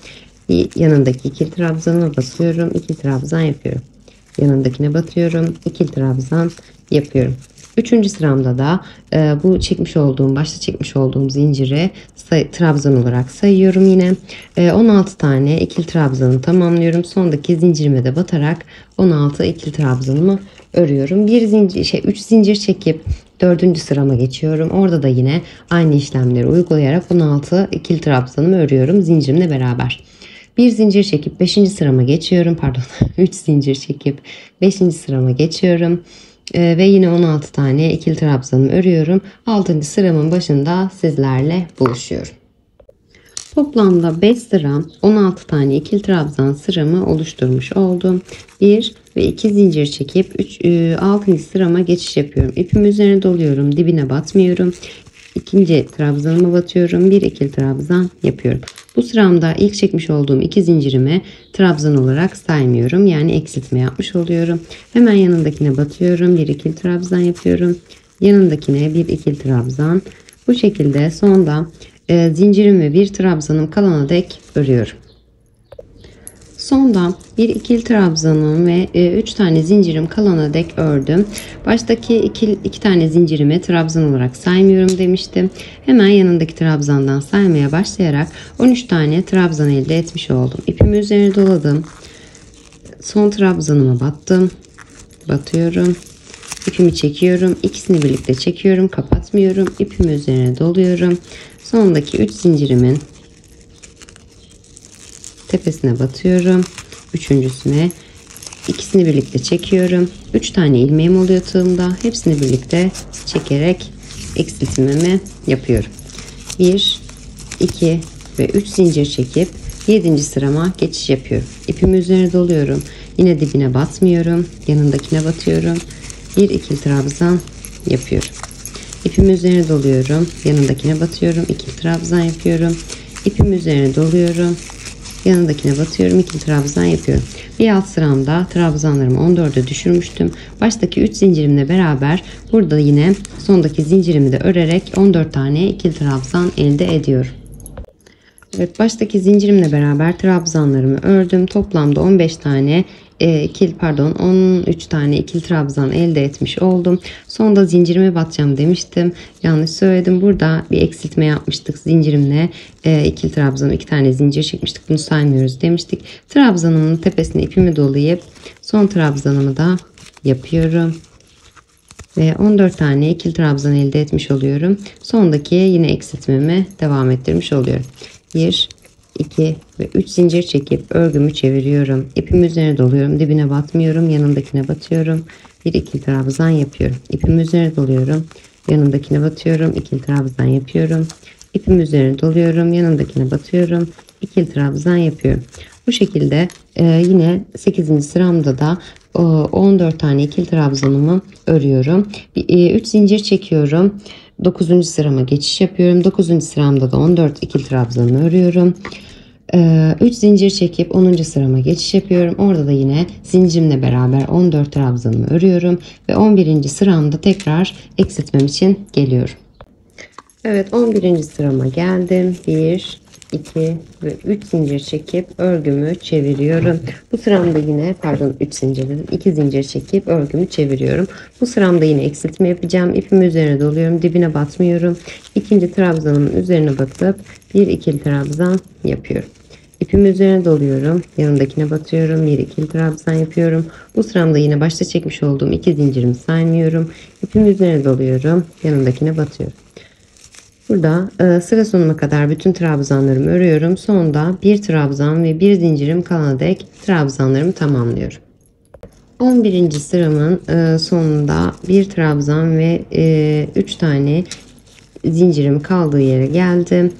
Yanındaki ikili trabzanıma basıyorum. İkili trabzan yapıyorum. Yanındakine batıyorum. İkili trabzan yapıyorum. 3. sıramda da bu başta çekmiş olduğum zinciri trabzan olarak sayıyorum yine. 16 tane ikili trabzanı tamamlıyorum. Sondaki zincirime de batarak 16 ikili trabzanımı örüyorum. 3 zincir çekip 4. sırama geçiyorum. Orada da yine aynı işlemleri uygulayarak 16 ikili trabzanımı örüyorum zincirimle beraber. Bir zincir çekip 5. sırama geçiyorum. Pardon. 3 zincir çekip 5. sırama geçiyorum. Ve yine 16 tane ikili trabzanımı örüyorum. 6. sıramın başında sizlerle buluşuyorum. Toplamda 5 sıra 16 tane ikili trabzan sıramı oluşturmuş oldum. 1 ve 2 zincir çekip 6. sırama geçiş yapıyorum. İpimi üzerine doluyorum. Dibine batmıyorum. İkinci trabzanıma batıyorum. Bir ikili trabzan yapıyorum. Bu sıramda ilk çekmiş olduğum 2 zincirimi trabzan olarak saymıyorum. Yani eksiltme yapmış oluyorum. Hemen yanındakine batıyorum. Bir ikili trabzan yapıyorum. Yanındakine bir ikili trabzan. Bu şekilde sonda zincirim ve bir trabzanım kalana dek örüyorum. Sonda bir ikili trabzanım ve 3 tane zincirim kalana dek ördüm. Baştaki 2 tane zincirimi trabzan olarak saymıyorum demiştim. Hemen yanındaki trabzandan saymaya başlayarak 13 tane trabzan elde etmiş oldum. İpimi üzerine doladım. Son trabzanıma battım. Batıyorum. İpimi çekiyorum. İkisini birlikte çekiyorum. Kapatmıyorum. İpimi üzerine doluyorum. Sondaki 3 zincirimin tepesine batıyorum. Üçüncüsüne ikisini birlikte çekiyorum. 3 tane ilmeğim oluyor tığımda. Hepsini birlikte çekerek eksiltmemi yapıyorum. 1, 2 ve 3 zincir çekip 7. sırama geçiş yapıyorum. İpimi üzerine doluyorum. Yine dibine batmıyorum. Yanındakine batıyorum. Bir ikili trabzan yapıyorum. İpimi üzerine doluyorum. Yanındakine batıyorum. İkili trabzan yapıyorum. İpimi üzerine doluyorum. Yanındakine batıyorum. İkili trabzan yapıyorum. Bir alt sıramda trabzanlarımı 14'e düşürmüştüm. Baştaki 3 zincirimle beraber burada yine sondaki zincirimi de örerek 14 tane ikili trabzan elde ediyorum. Evet, baştaki zincirimle beraber trabzanlarımı ördüm. Toplamda 13 tane ikili trabzan elde etmiş oldum. Sonda zincirime batacağım demiştim. Yanlış söyledim. Burada bir eksiltme yapmıştık zincirimle. İkili trabzan 2 tane zincir çekmiştik. Bunu saymıyoruz demiştik. Trabzanımın tepesine ipimi dolayıp son trabzanımı da yapıyorum. Ve 14 tane ikili trabzan elde etmiş oluyorum. Sondaki yine eksiltmemi devam ettirmiş oluyorum. 1, 2 ve 3 zincir çekip örgümü çeviriyorum. İpimi üzerine doluyorum. Dibine batmıyorum. Yanındakine batıyorum. Bir ikili trabzan yapıyorum. İpimi üzerine doluyorum. Yanındakine batıyorum. İkili trabzan yapıyorum. İpimi üzerine doluyorum. Yanındakine batıyorum. İkili trabzan yapıyorum. Bu şekilde yine 8. sıramda da 14 tane ikili trabzanımı örüyorum. 3 zincir çekiyorum. 9. sırama geçiş yapıyorum. 9. sıramda da 14 ikili trabzanımı örüyorum. 3 zincir çekip 10. sırama geçiş yapıyorum. Orada da yine zincirimle beraber 14 trabzanımı örüyorum ve 11. sıramda tekrar eksiltmem için geliyorum. Evet, 11. sırama geldim. 1, 2 ve 3 zincir çekip örgümü çeviriyorum. Bu sıramda yine 3 zincir dedim. 2 zincir çekip örgümü çeviriyorum. Bu sıramda yine eksiltme yapacağım. İpimi üzerine doluyorum. Dibine batmıyorum. İkinci trabzanımın üzerine batıp bir ikili trabzan yapıyorum. İpimi üzerine doluyorum. Yanındakine batıyorum. Bir ikili trabzan yapıyorum. Bu sıramda yine başta çekmiş olduğum 2 zincirimi saymıyorum. İpimi üzerine doluyorum. Yanındakine batıyorum. Burada sıra sonuna kadar bütün trabzanlarımı örüyorum. Sonunda bir trabzan ve bir zincirim kalana dek trabzanlarımı tamamlıyorum. 11. sıramın sonunda bir trabzan ve 3 tane zincirim kaldığı yere geldim.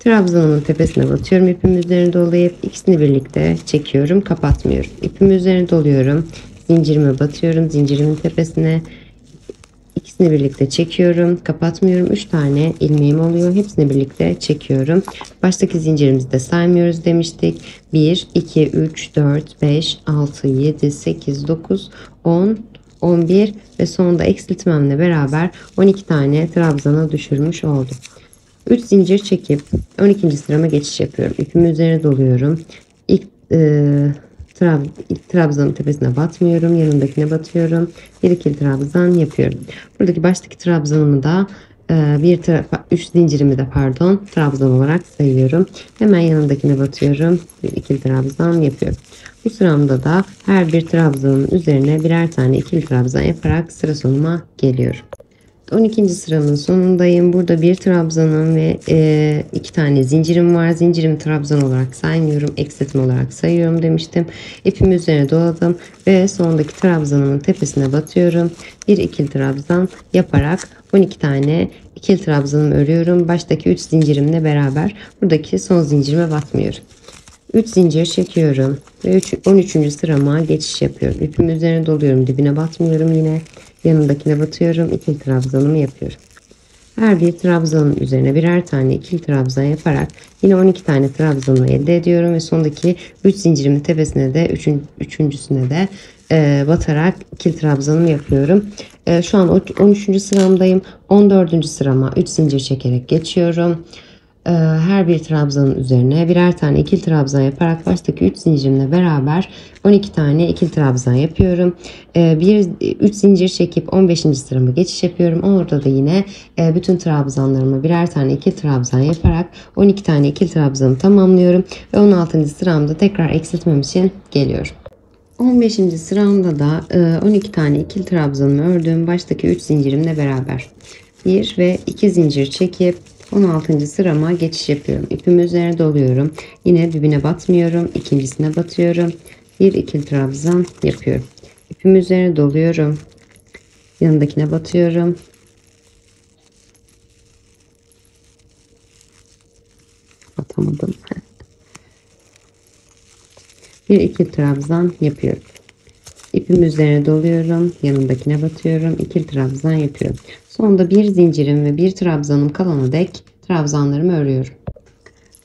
Trabzanımın tepesine batıyorum. İpimi üzerine dolayıp ikisini birlikte çekiyorum. Kapatmıyorum. İpimi üzerine doluyorum. Zincirime batıyorum. Zincirimin tepesine İkisini birlikte çekiyorum. Kapatmıyorum. 3 tane ilmeğim oluyor. Hepsini birlikte çekiyorum. Baştaki zincirimizi de saymıyoruz demiştik. 1, 2, 3, 4, 5, 6, 7, 8, 9, 10, 11 ve sonunda eksiltmemle beraber 12 tane trabzana düşürmüş oldum. 3 zincir çekip 12. sırama geçiş yapıyorum. İpimi üzerine doluyorum. İlk trabzanın tepesine batmıyorum. Yanındakine batıyorum. Bir ikili trabzan yapıyorum. Buradaki baştaki trabzanımı da 3 zincirimi de trabzan olarak sayıyorum. Hemen yanındakine batıyorum. Bir ikili trabzan yapıyorum. Bu sıramda da her bir trabzanın üzerine birer tane ikili trabzan yaparak sıra sonuma geliyorum. 12. sıramın sonundayım. Burada bir trabzanım ve 2 tane zincirim var. Zincirimi trabzan olarak saymıyorum. Eksiltme olarak sayıyorum demiştim. İpimi üzerine doladım ve sondaki trabzanımın tepesine batıyorum. Bir ikili trabzan yaparak 12 tane ikili trabzanımı örüyorum. Baştaki 3 zincirimle beraber buradaki son zincirime batmıyorum. 3 zincir çekiyorum ve 13. sırama geçiş yapıyorum. İpimi üzerine doluyorum. Dibine batmıyorum yine. Yanındakine batıyorum. İkili trabzanımı yapıyorum. Her bir trabzanın üzerine birer tane ikili trabzan yaparak yine 12 tane trabzanı elde ediyorum ve sondaki 3 zincirimin tepesine de üçüncüsüne de batarak ikili trabzanımı yapıyorum. Şu an 13. sıramdayım. 14. sırama 3 zincir çekerek geçiyorum. Her bir trabzanın üzerine birer tane ikili trabzan yaparak baştaki 3 zincirimle beraber 12 tane ikili trabzan yapıyorum. 3 zincir çekip 15. sırama geçiş yapıyorum. Orada da yine bütün trabzanlarıma birer tane ikili trabzan yaparak 12 tane ikili trabzanı tamamlıyorum ve 16. sıramda tekrar eksiltmem için geliyorum. 15. sıramda da 12 tane ikili trabzanımı ördüm. Baştaki 3 zincirimle beraber 1 ve 2 zincir çekip 16. sırama geçiş yapıyorum. İpimi üzerine doluyorum. Yine dibine batmıyorum. İkincisine batıyorum. Bir ikili trabzan yapıyorum. İpimi üzerine doluyorum. Yanındakine batıyorum. Batamadım. Bir ikili trabzan yapıyorum. İpimi üzerine doluyorum. Yanındakine batıyorum. İkili trabzan yapıyorum. Sonunda bir zincirim ve bir trabzanım kalana dek trabzanlarımı örüyorum.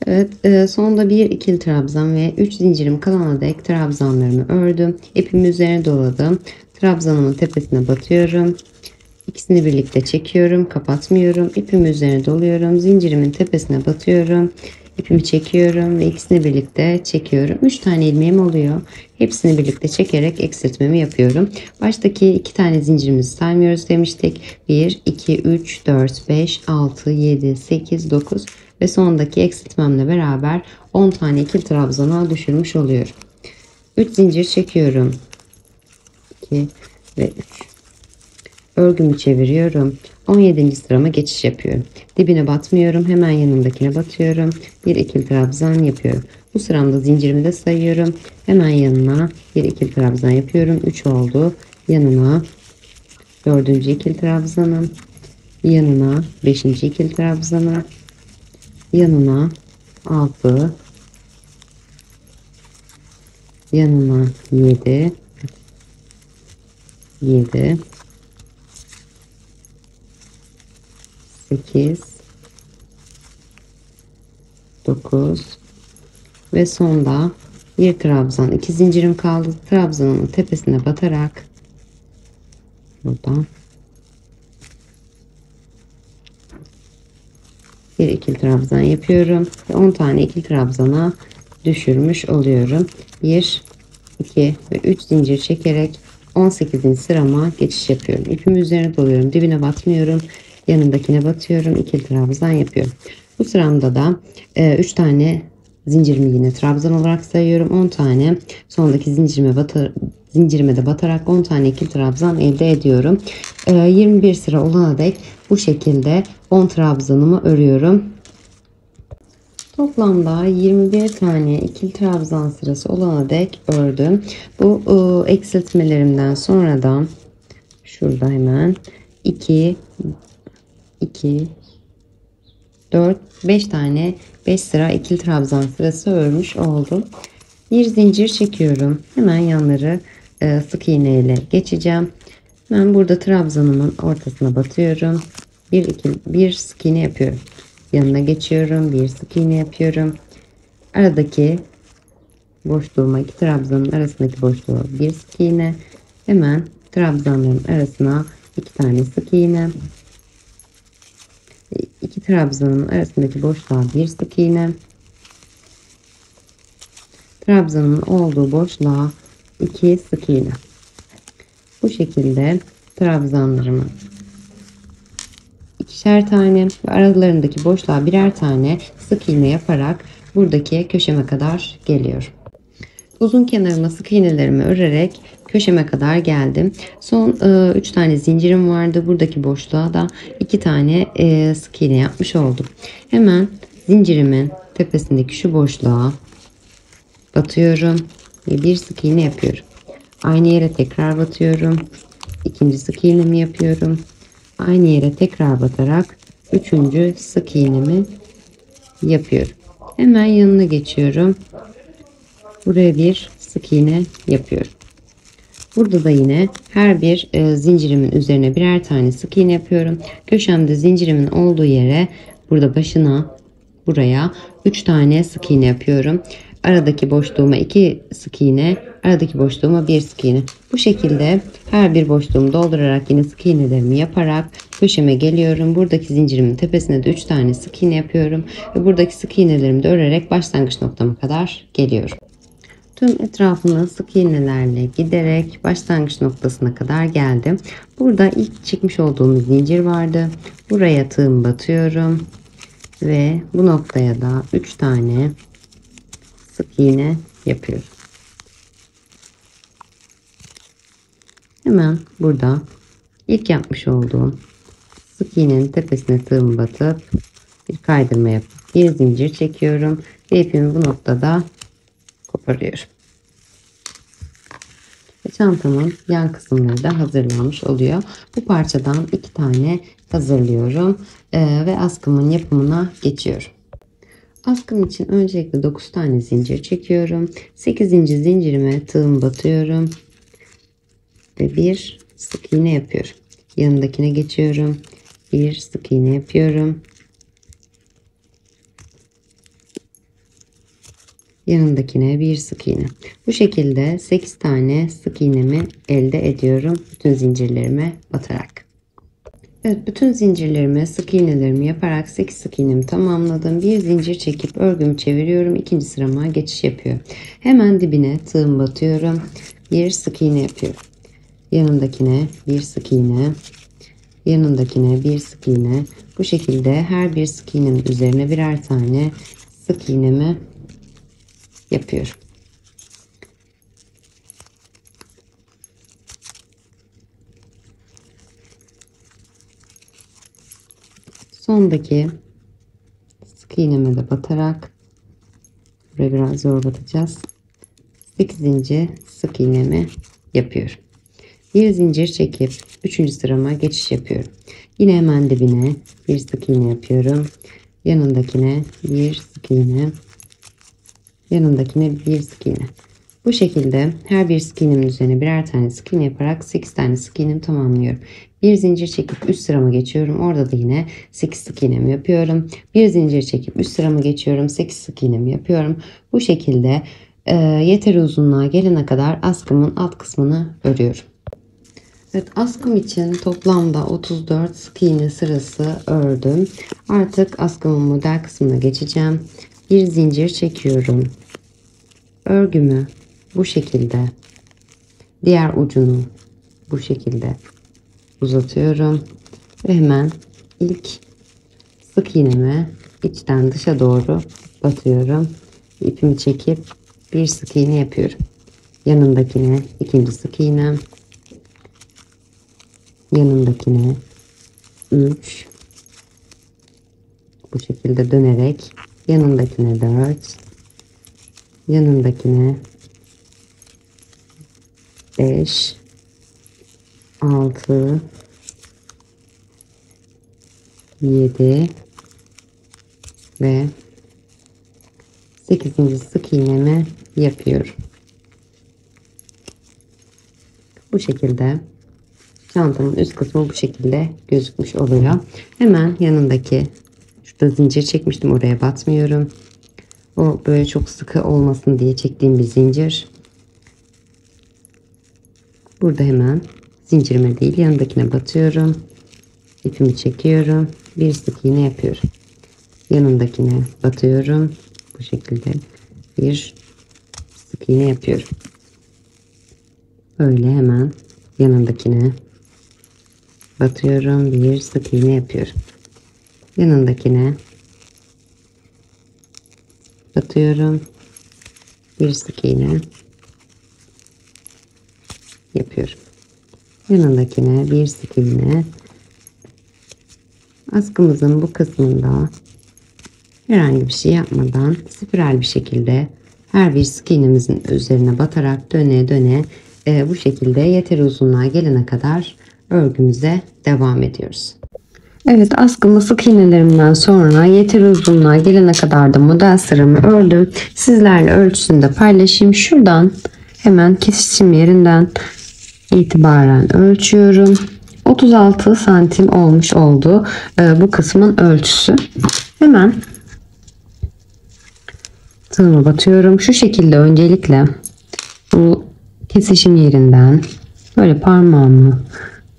Evet, sonunda bir ikili trabzan ve 3 zincirim kalana dek trabzanlarımı ördüm. İpimi üzerine doladım. Trabzanımın tepesine batıyorum. İkisini birlikte çekiyorum. Kapatmıyorum. İpimi üzerine doluyorum. Zincirimin tepesine batıyorum. İpimi çekiyorum ve ikisini birlikte çekiyorum. 3 tane ilmeğim oluyor. Hepsini birlikte çekerek eksiltmemi yapıyorum. Baştaki 2 tane zincirimizi saymıyoruz demiştik. 1, 2, 3, 4, 5, 6, 7, 8, 9 ve sondaki eksiltmemle beraber 10 tane ikili trabzana düşürmüş oluyorum. 3 zincir çekiyorum. 2 ve 3. Örgümü çeviriyorum. 17. sırama geçiş yapıyorum. Dibine batmıyorum. Hemen yanındakine batıyorum. Bir ikili trabzan yapıyorum. Bu sıramda zincirimi de sayıyorum. Hemen yanına bir ikili trabzan yapıyorum. 3 oldu. Yanına 4. ikili trabzanım. Yanına 5. ikili trabzanı. Yanına 6. Yanına 7. 7. 8, 9 ve sonda bir trabzan, 2 zincirim kaldı. Trabzanın tepesine batarak buradan bir ikili trabzan yapıyorum ve 10 tane ikili trabzana düşürmüş oluyorum. 1, 2 ve 3 zincir çekerek 18. sırama geçiş yapıyorum. İpimi üzerine doluyorum. Dibine batmıyorum. Yanındakine batıyorum. İkili trabzan yapıyorum. Bu sıramda da 3 tane zincirimi yine trabzan olarak sayıyorum. 10 tane sondaki zincirime de batarak 10 tane ikili trabzan elde ediyorum. 21 sıra olana dek bu şekilde 10 trabzanımı örüyorum. Toplamda 21 tane ikili trabzan sırası olana dek ördüm. Bu eksiltmelerimden sonra da şurada hemen 2 4 5 tane 5 sıra ikili trabzan sırası örmüş oldum. Bir zincir çekiyorum. Hemen yanları sık iğne ile geçeceğim. Ben burada trabzanımın ortasına batıyorum. Bir sık iğne yapıyorum. Yanına geçiyorum. Bir sık iğne yapıyorum. Aradaki boşluğuma, iki trabzanın arasındaki boşluğa bir sık iğne. Hemen trabzanların arasına iki tane sık iğne. İki trabzanın arasındaki boşluğa bir sık iğne. Trabzanın olduğu boşluğa iki sık iğne. Bu şekilde trabzanlarımı ikişer tane ve aralarındaki boşluğa birer tane sık iğne yaparak buradaki köşeme kadar geliyorum. Uzun kenarıma sık iğnelerimi örerek köşeme kadar geldim. Son 3 tane zincirim vardı. Buradaki boşluğa da 2 tane sık iğne yapmış oldum. Hemen zincirimin tepesindeki şu boşluğa batıyorum ve bir sık iğne yapıyorum. Aynı yere tekrar batıyorum. İkinci sık iğnemi yapıyorum. Aynı yere tekrar batarak üçüncü sık iğnemi yapıyorum. Hemen yanına geçiyorum. Buraya bir sık iğne yapıyorum. Burada da yine her bir zincirimin üzerine birer tane sık iğne yapıyorum. Köşemde zincirimin olduğu yere burada başına buraya 3 tane sık iğne yapıyorum. Aradaki boşluğuma 2 sık iğne, aradaki boşluğuma 1 sık iğne. Bu şekilde her bir boşluğumu doldurarak yine sık iğnelerimi yaparak köşeme geliyorum. Buradaki zincirimin tepesine de 3 tane sık iğne yapıyorum ve buradaki sık iğnelerimi de örerek başlangıç noktama kadar geliyorum. Tüm etrafını sık iğnelerle giderek başlangıç noktasına kadar geldim. Burada ilk çekmiş olduğumuz zincir vardı. Buraya tığım batıyorum ve bu noktaya da 3 tane sık iğne yapıyorum. Hemen burada ilk yapmış olduğum sık iğnenin tepesine tığımı batıp bir kaydırma yapıp bir zincir çekiyorum ve ipimi bu noktada koparıyorum. Ve çantamın yan kısımları da hazırlanmış oluyor. Bu parçadan 2 tane hazırlıyorum ve askımın yapımına geçiyorum. Askım için öncelikle 9 tane zincir çekiyorum. 8. zincirime tığımı batıyorum ve bir sık iğne yapıyorum. Yanındakine geçiyorum. Bir sık iğne yapıyorum. Yanındakine bir sık iğne. Bu şekilde 8 tane sık iğnemi elde ediyorum bütün zincirlerime batarak. Evet, bütün zincirlerime sık iğnelerimi yaparak 8 sık iğnemi tamamladım. Bir zincir çekip örgümü çeviriyorum. İkinci sırama geçiş yapıyorum. Hemen dibine tığım batıyorum. Bir sık iğne yapıyorum. Yanındakine bir sık iğne. Yanındakine bir sık iğne. Bu şekilde her bir sık iğnemin üzerine birer tane sık iğnemi yapıyorum. Sondaki sık iğneme de batarak buraya biraz zor batacağız. 8. sık iğnemi yapıyorum. Bir zincir çekip 3. sırama geçiş yapıyorum. Yine hemen dibine bir sık iğne yapıyorum. Yanındakine bir sık iğne. Yanındakine bir sık iğne. Bu şekilde her bir sık iğnemin üzerine birer tane sık iğne yaparak 8 tane sık iğnemi tamamlıyorum. Bir zincir çekip üst sırama geçiyorum. Orada da yine 8 sık iğnemi yapıyorum. Bir zincir çekip üst sırama geçiyorum. 8 sık iğnemi yapıyorum. Bu şekilde yeteri uzunluğa gelene kadar askımın alt kısmını örüyorum. Evet, askım için toplamda 34 sık iğne sırası ördüm. Artık askımın model kısmına geçeceğim. Bir zincir çekiyorum. Örgümü bu şekilde, diğer ucunu bu şekilde uzatıyorum ve hemen ilk sık iğnemi içten dışa doğru batıyorum. İpimi çekip bir sık iğne yapıyorum. Yanındakine ikinci sık iğnem, yanındakine 3, bu şekilde dönerek yanındakine 4, yanındakine 5, 6, 7 ve 8. sık iğnemi yapıyorum. Bu şekilde çantamın üst kısmı bu şekilde gözükmüş oluyor. Hemen yanındaki, şurada zincir çekmiştim, oraya batmıyorum. O böyle çok sıkı olmasın diye çektiğim bir zincir. Burada hemen zincirime değil yanındakine batıyorum. İpimi çekiyorum. Bir sık iğne yapıyorum. Yanındakine batıyorum. Bu şekilde bir sık iğne yapıyorum. Böyle hemen yanındakine batıyorum. Bir sık iğne yapıyorum. Yanındakine batıyorum. Bir sık iğne yapıyorum. Yanındakine bir sık iğne. Askımızın bu kısmında herhangi bir şey yapmadan spiral bir şekilde her bir sık iğnemizin üzerine batarak döne döne bu şekilde yeteri uzunluğa gelene kadar örgümüze devam ediyoruz. Evet, askımı sık iğnelerimden sonra yeteri uzunluğa gelene kadar da model sıramı ördüm. Sizlerle ölçüsünü de paylaşayım. Şuradan hemen kesişim yerinden itibaren ölçüyorum. 36 santim olmuş oldu bu kısmın ölçüsü. Hemen tığımı batıyorum. Şu şekilde öncelikle bu kesişim yerinden böyle parmağımı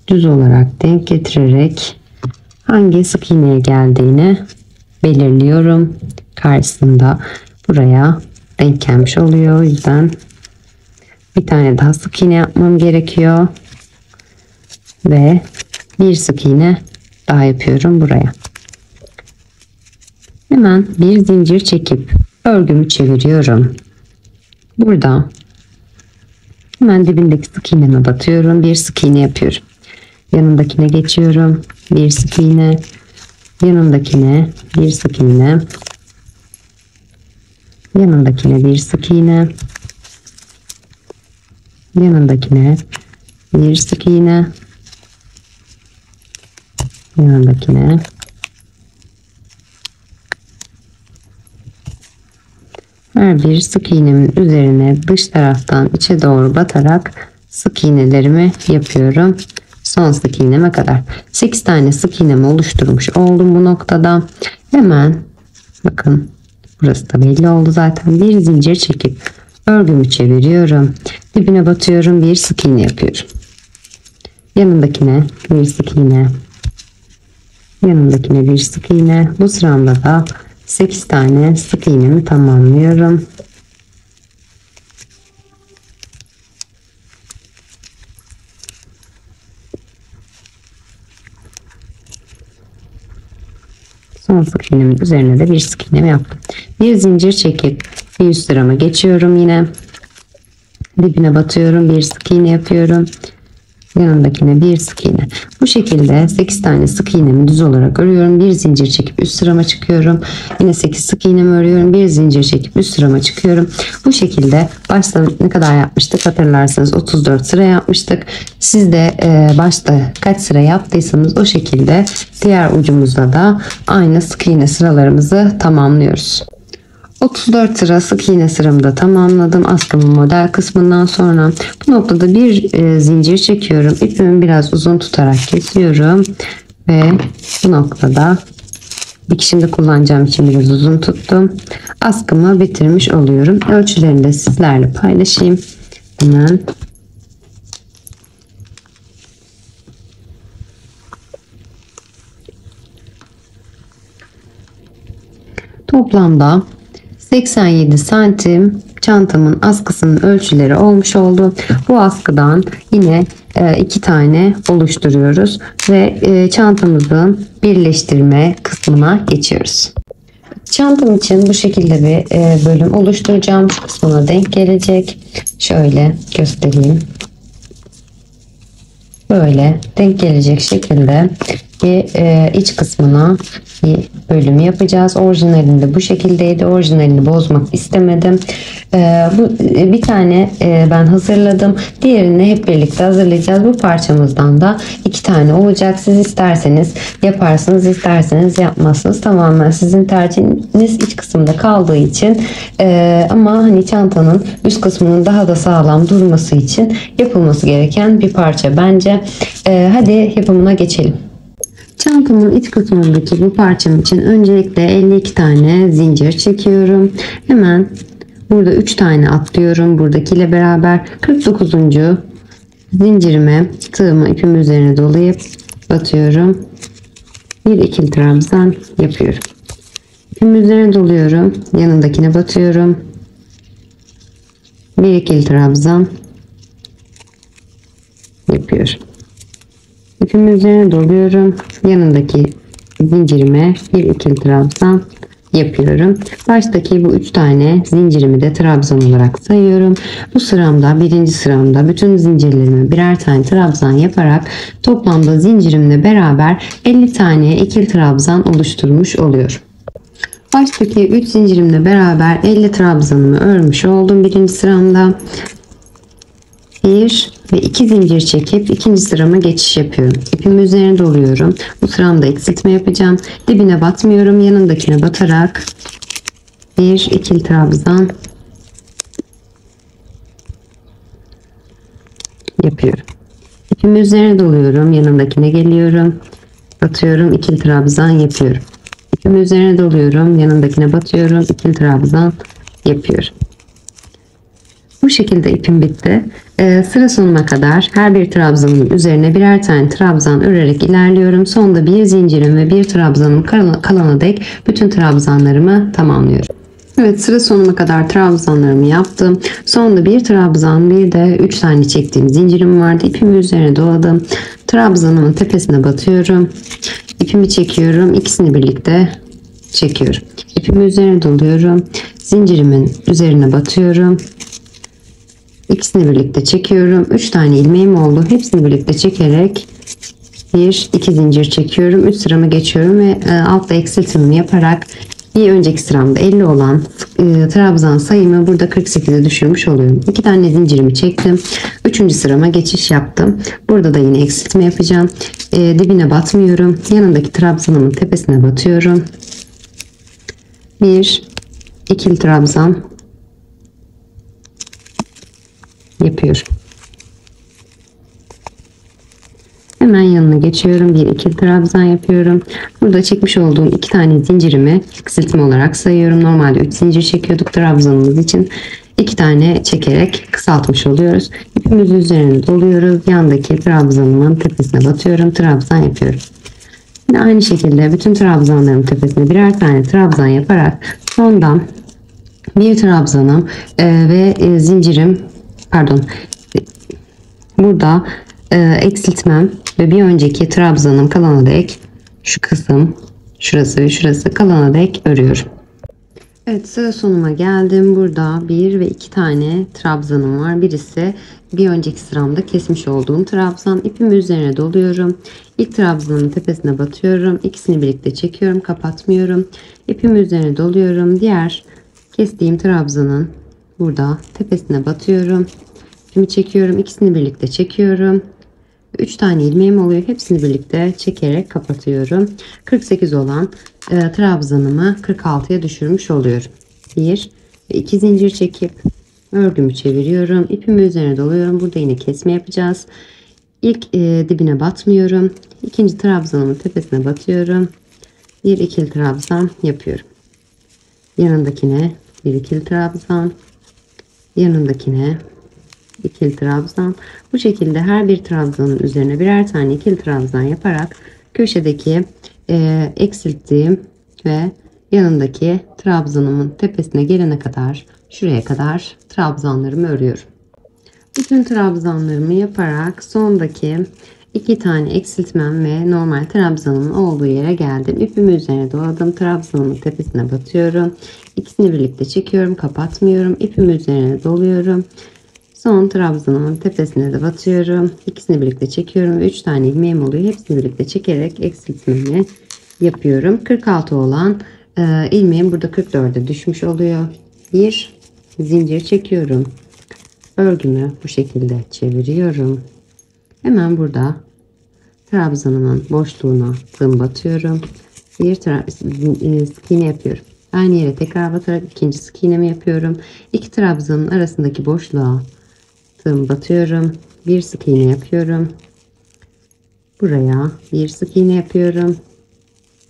düz olarak denk getirerek hangi sık iğneye geldiğini belirliyorum. Karşısında buraya denk gelmiş oluyor. O yüzden bir tane daha sık iğne yapmam gerekiyor. Ve bir sık iğne daha yapıyorum buraya. Hemen bir zincir çekip örgümü çeviriyorum. Burada hemen dibindeki sık iğneme batıyorum. Bir sık iğne yapıyorum. Yanındakine geçiyorum. Bir sık iğne. Yanındakine bir sık iğne. Yanındakine bir sık iğne. Yanındakine bir sık iğne. Yanındakine her bir sık iğnemin üzerine dış taraftan içe doğru batarak sık iğnelerimi yapıyorum. Son sık iğneme kadar 8 tane sık iğnemi oluşturmuş oldum bu noktada. Hemen bakın, burası da belli oldu zaten. Bir zincir çekip örgümü çeviriyorum. Dibine batıyorum. Bir sık iğne yapıyorum. Yanındakine bir sık iğne. Yanındakine bir sık iğne. Bu sıramda da 8 tane sık iğnemi tamamlıyorum. Son sık iğnemin üzerine de bir sık iğnemi yaptım. Bir zincir çekip bir üst sırama geçiyorum yine. Dibine batıyorum. Bir sık iğne yapıyorum. Yanındakine bir sık iğne. Bu şekilde 8 tane sık iğnemi düz olarak örüyorum. Bir zincir çekip üst sırama çıkıyorum. Yine 8 sık iğnemi örüyorum. Bir zincir çekip üst sırama çıkıyorum. Bu şekilde başta ne kadar yapmıştık hatırlarsanız 34 sıra yapmıştık. Siz de başta kaç sıra yaptıysanız o şekilde diğer ucumuzda da aynı sık iğne sıralarımızı tamamlıyoruz. 34 sıra sık iğne sıramı da tamamladım. Askımın model kısmından sonra bu noktada bir zincir çekiyorum. İpimi biraz uzun tutarak kesiyorum ve bu noktada dikişimde kullanacağım için biraz uzun tuttum. Askımı bitirmiş oluyorum. Ölçülerini de sizlerle paylaşayım. Hemen. Toplamda 87 santim çantamın askısının ölçüleri olmuş oldu. Bu askıdan yine iki tane oluşturuyoruz ve çantamızın birleştirme kısmına geçiyoruz. Çantam için bu şekilde bir bölüm oluşturacağım. Şu kısmına denk gelecek. Şöyle göstereyim. Böyle denk gelecek şekilde bir iç kısmına bir bölüm yapacağız. Orijinalinde bu şekildeydi. Orijinalini bozmak istemedim. Bu bir tane ben hazırladım. Diğerini hep birlikte hazırlayacağız. Bu parçamızdan da iki tane olacak. Siz isterseniz yaparsınız, isterseniz yapmazsınız. Tamamen sizin tercihiniz iç kısımda kaldığı için ama hani çantanın üst kısmının daha da sağlam durması için yapılması gereken bir parça bence. Hadi yapımına geçelim. Çantamın iç kısmındaki bu parçam için öncelikle 52 tane zincir çekiyorum. Hemen burada 3 tane atlıyorum. Buradakiyle beraber 49. zincirime tığımı ipim üzerine dolayıp batıyorum. Bir ikili trabzan yapıyorum. İpim üzerine doluyorum. Yanındakine batıyorum. Bir ikili trabzan yapıyorum. İpim üzerine doluyorum. Yanındaki zincirime bir ikili trabzan yapıyorum. Baştaki bu 3 tane zincirimi de trabzan olarak sayıyorum. Bu sıramda, birinci sıramda bütün zincirlerime birer tane trabzan yaparak toplamda zincirimle beraber 50 tane ikili trabzan oluşturmuş oluyorum. Baştaki 3 zincirimle beraber 50 trabzanımı örmüş oldum birinci sıramda. 1 ve 2 zincir çekip ikinci sırama geçiş yapıyorum. İpimi üzerine doluyorum. Bu sıramda eksiltme yapacağım. Dibine batmıyorum. Yanındakine batarak bir ikili trabzan yapıyorum. İpimi üzerine doluyorum. Yanındakine geliyorum. Batıyorum. İkili trabzan yapıyorum. İpimi üzerine doluyorum. Yanındakine batıyorum. İkili trabzan yapıyorum. Bu şekilde ipim bitti. Sıra sonuna kadar her bir trabzanın üzerine birer tane trabzan örerek ilerliyorum. Sonda bir zincirim ve bir trabzanım kalana dek bütün trabzanlarımı tamamlıyorum. Evet, sıra sonuna kadar trabzanlarımı yaptım. Sonda bir trabzan, bir de 3 tane çektiğim zincirim vardı. İpimi üzerine doladım. Trabzanımın tepesine batıyorum. İpimi çekiyorum. İkisini birlikte çekiyorum. İpimi üzerine doluyorum. Zincirimin üzerine batıyorum. İkisini birlikte çekiyorum. 3 tane ilmeğim oldu. Hepsini birlikte çekerek 1-2 zincir çekiyorum. 3 sıramı geçiyorum ve altta eksiltimi yaparak bir önceki sıramda 50 olan trabzan sayımı burada 48'e düşürmüş oluyorum. 2 tane zincirimi çektim. 3. sırama geçiş yaptım. Burada da yine eksiltme yapacağım. Dibine batmıyorum. Yanındaki trabzanımın tepesine batıyorum. 1 ikili trabzan yapıyorum. Hemen yanına geçiyorum. Bir ikili trabzan yapıyorum. Burada çekmiş olduğum 2 tane zincirimi eksiltme olarak sayıyorum. Normalde 3 zincir çekiyorduk trabzanımız için. 2 tane çekerek kısaltmış oluyoruz. İpimizi üzerine doluyoruz. Yandaki trabzanımın tepesine batıyorum. Trabzan yapıyorum. Yine aynı şekilde bütün trabzanların tepesine birer tane trabzan yaparak sondan bir trabzanım ve zincirim burada eksiltmem ve bir önceki trabzanım kalana dek şu kısım, şurası ve şurası kalana dek örüyorum. Evet, sıra sonuma geldim. Burada 1 ve 2 tane trabzanım var. Birisi bir önceki sıramda kesmiş olduğum trabzan. İpimi üzerine doluyorum. İlk trabzanın tepesine batıyorum. İkisini birlikte çekiyorum. Kapatmıyorum. İpimi üzerine doluyorum. Diğer kestiğim trabzanın burada tepesine batıyorum. İpimi çekiyorum. İkisini birlikte çekiyorum. 3 tane ilmeğim oluyor. Hepsini birlikte çekerek kapatıyorum. 48 olan trabzanımı 46'ya düşürmüş oluyorum. Bir ve iki zincir çekip örgümü çeviriyorum. İpimi üzerine doluyorum. Burada yine kesme yapacağız. İlk dibine batmıyorum. İkinci trabzanımın tepesine batıyorum. Bir ikili trabzan yapıyorum. Yanındakine bir ikili trabzan, yanındakine ikili trabzan. Bu şekilde her bir trabzanın üzerine birer tane ikili trabzan yaparak köşedeki eksilttiğim ve yanındaki trabzanımın tepesine gelene kadar, şuraya kadar trabzanlarımı örüyorum. Bütün trabzanlarımı yaparak sondaki iki tane eksiltmem ve normal trabzanımın olduğu yere geldim. İpimi üzerine doladım. Trabzanımın tepesine batıyorum. İkisini birlikte çekiyorum. Kapatmıyorum. İpimi üzerine doluyorum. Son trabzanımın tepesine de batıyorum. İkisini birlikte çekiyorum. 3 tane ilmeğim oluyor. Hepsini birlikte çekerek eksiltmemi yapıyorum. 46 olan ilmeğim burada 44'e düşmüş oluyor. Bir zincir çekiyorum. Örgümü bu şekilde çeviriyorum. Hemen burada trabzanımın boşluğuna tığım batıyorum. Bir sık iğne yapıyorum. Aynı yere tekrar batarak ikinci sık iğnemi yapıyorum. İki trabzanın arasındaki boşluğa tığım batıyorum. Bir sık iğne yapıyorum. Buraya bir sık iğne yapıyorum.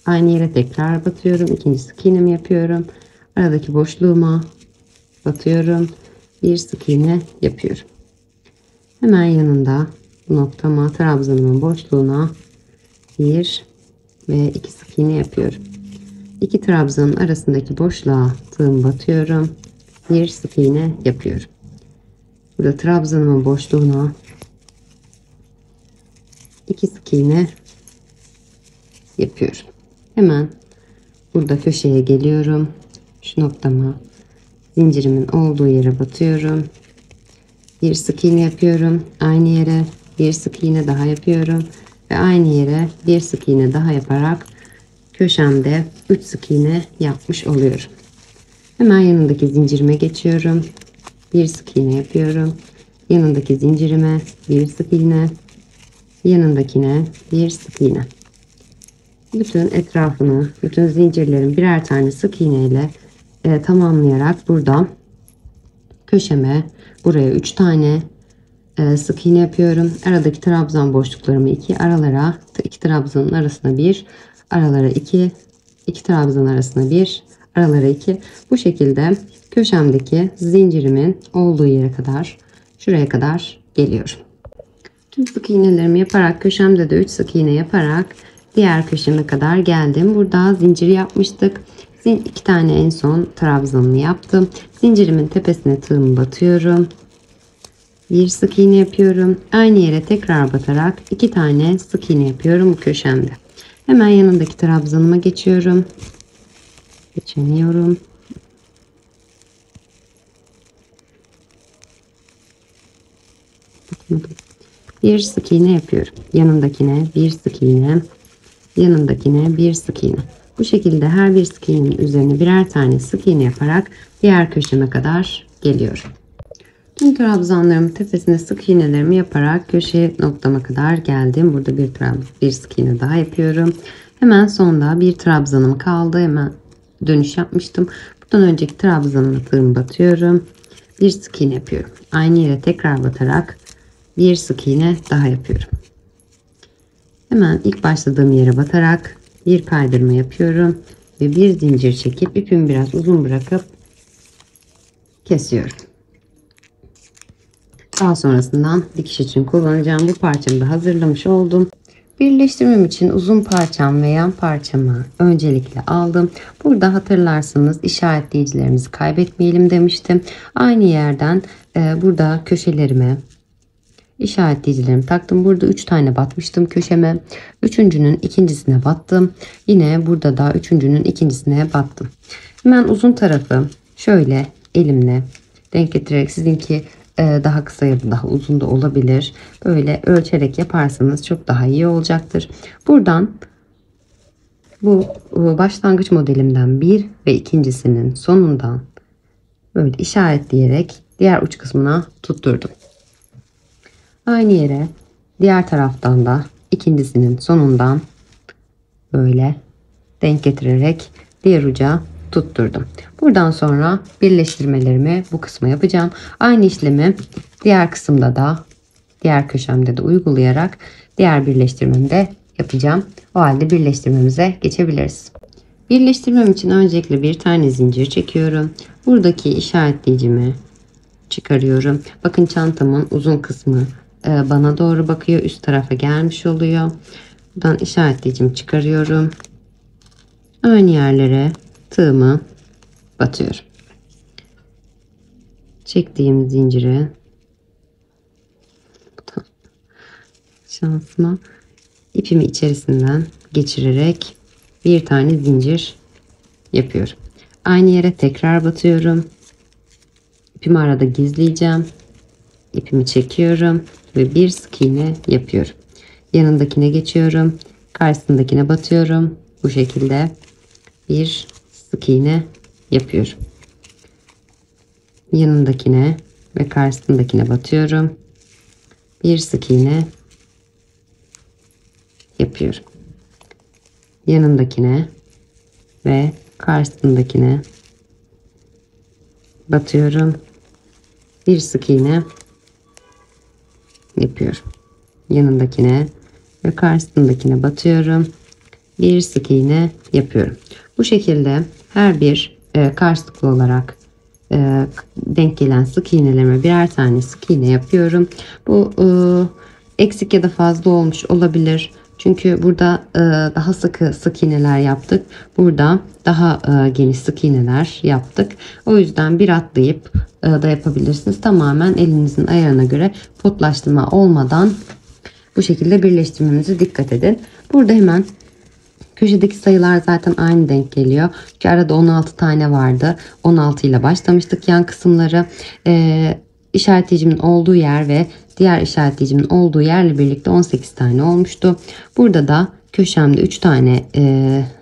Aynı yere tekrar batıyorum. İkinci sık iğnemi yapıyorum. Aradaki boşluğuma batıyorum. Bir sık iğne yapıyorum. Hemen yanında bu noktama trabzanımın boşluğuna bir ve iki sık iğne yapıyorum. İki trabzanın arasındaki boşluğa tığım batıyorum. Bir sık iğne yapıyorum. Burada trabzanımın boşluğuna iki sık iğne yapıyorum. Hemen burada köşeye geliyorum. Şu noktama zincirimin olduğu yere batıyorum. Bir sık iğne yapıyorum. Aynı yere bir sık iğne daha yapıyorum. Ve aynı yere bir sık iğne daha yaparak köşemde 3 sık iğne yapmış oluyorum. Hemen yanındaki zincirime geçiyorum. Bir sık iğne yapıyorum. Yanındaki zincirime bir sık iğne. Yanındakine bir sık iğne. Bütün etrafını, bütün zincirlerin birer tane sık iğne ile tamamlayarak buradan köşeme buraya 3 tane sık iğne yapıyorum. Aradaki trabzan boşluklarımı 2, aralara 2 trabzanın arasına 1, aralara 2, 2 trabzan arasına 1, aralara 2. Bu şekilde köşemdeki zincirimin olduğu yere kadar, şuraya kadar geliyorum. Tüm sık iğnelerimi yaparak köşemde de 3 sık iğne yaparak diğer köşeme kadar geldim. Burada zincir yapmıştık. 2 tane en son trabzanımı yaptım. Zincirimin tepesine tığımı batıyorum. Bir sık iğne yapıyorum. Aynı yere tekrar batarak 2 tane sık iğne yapıyorum bu köşemde. Hemen yanındaki trabzanıma geçiyorum. Geçemiyorum. Bir sık iğne yapıyorum. Yanındakine bir sık iğne. Yanındakine bir sık iğne. Bu şekilde her bir sık iğnenin üzerine birer tane sık iğne yaparak diğer köşeme kadar geliyorum. Tüm trabzanlarımın tepesine sık iğnelerimi yaparak köşe noktama kadar geldim. Burada bir sık iğne daha yapıyorum. Hemen sonda bir trabzanım kaldı. Hemen dönüş yapmıştım. Buradan önceki trabzanıma tığımı batıyorum. Bir sık iğne yapıyorum. Aynı yere tekrar batarak bir sık iğne daha yapıyorum. Hemen ilk başladığım yere batarak bir kaydırma yapıyorum ve bir zincir çekip ipimi biraz uzun bırakıp kesiyorum. Daha sonrasından dikiş için kullanacağım bu parçamı da hazırlamış oldum. Birleştirmem için uzun parçam ve yan parçamı öncelikle aldım. Burada hatırlarsanız işaretleyicilerimizi kaybetmeyelim demiştim. Aynı yerden burada köşelerime işaretleyicilerimi taktım. Burada 3 tane batmıştım köşeme. Üçüncünün ikincisine battım. Yine burada da üçüncünün ikincisine battım. Hemen uzun tarafı şöyle elimle denk getirerek, sizinki daha kısa ya da daha uzun da olabilir. Böyle ölçerek yaparsanız çok daha iyi olacaktır. Buradan bu başlangıç modelimden bir ve ikincisinin sonundan böyle işaretleyerek diğer uç kısmına tutturdum. Aynı yere diğer taraftan da ikincisinin sonundan böyle denk getirerek diğer uca tutturdum. Buradan sonra birleştirmelerimi bu kısma yapacağım. Aynı işlemi diğer kısımda da, diğer köşemde de uygulayarak diğer birleştirmemi de yapacağım. O halde birleştirmemize geçebiliriz. Birleştirmem için öncelikle bir tane zincir çekiyorum. Buradaki işaretleyicimi çıkarıyorum. Bakın çantamın uzun kısmı bana doğru bakıyor. Üst tarafa gelmiş oluyor. Buradan işaretleyicimi çıkarıyorum. Aynı yerlere tığımı batıyorum. Çektiğim zinciri şansıma ipimi içerisinden geçirerek bir tane zincir yapıyorum. Aynı yere tekrar batıyorum. İpimi arada gizleyeceğim. İpimi çekiyorum ve bir sık iğne yapıyorum. Yanındakine geçiyorum. Karşısındakine batıyorum. Bu şekilde bir sık iğne yapıyorum. Yanındakine ve karşısındakine batıyorum. Bir sık iğne yapıyorum. Yanındakine ve karşısındakine batıyorum. Bir sık iğne yapıyorum. Yanındakine ve karşısındakine batıyorum. Bir sık iğne yapıyorum. Bu şekilde her bir karşılıklı olarak denk gelen sık iğnelerime birer tane sık iğne yapıyorum. Bu eksik ya da fazla olmuş olabilir. Çünkü burada daha sıkı sık iğneler yaptık. Burada daha geniş sık iğneler yaptık. O yüzden bir atlayıp da yapabilirsiniz. Tamamen elinizin ayarına göre potlaştırma olmadan bu şekilde birleştirmemize dikkat edin. Burada hemen köşedeki sayılar zaten aynı denk geliyor. Çünkü arada 16 tane vardı. 16 ile başlamıştık yan kısımları. İşaretleyicimin olduğu yer ve diğer işaretleyicimin olduğu yerle birlikte 18 tane olmuştu. Burada da köşemde 3 tane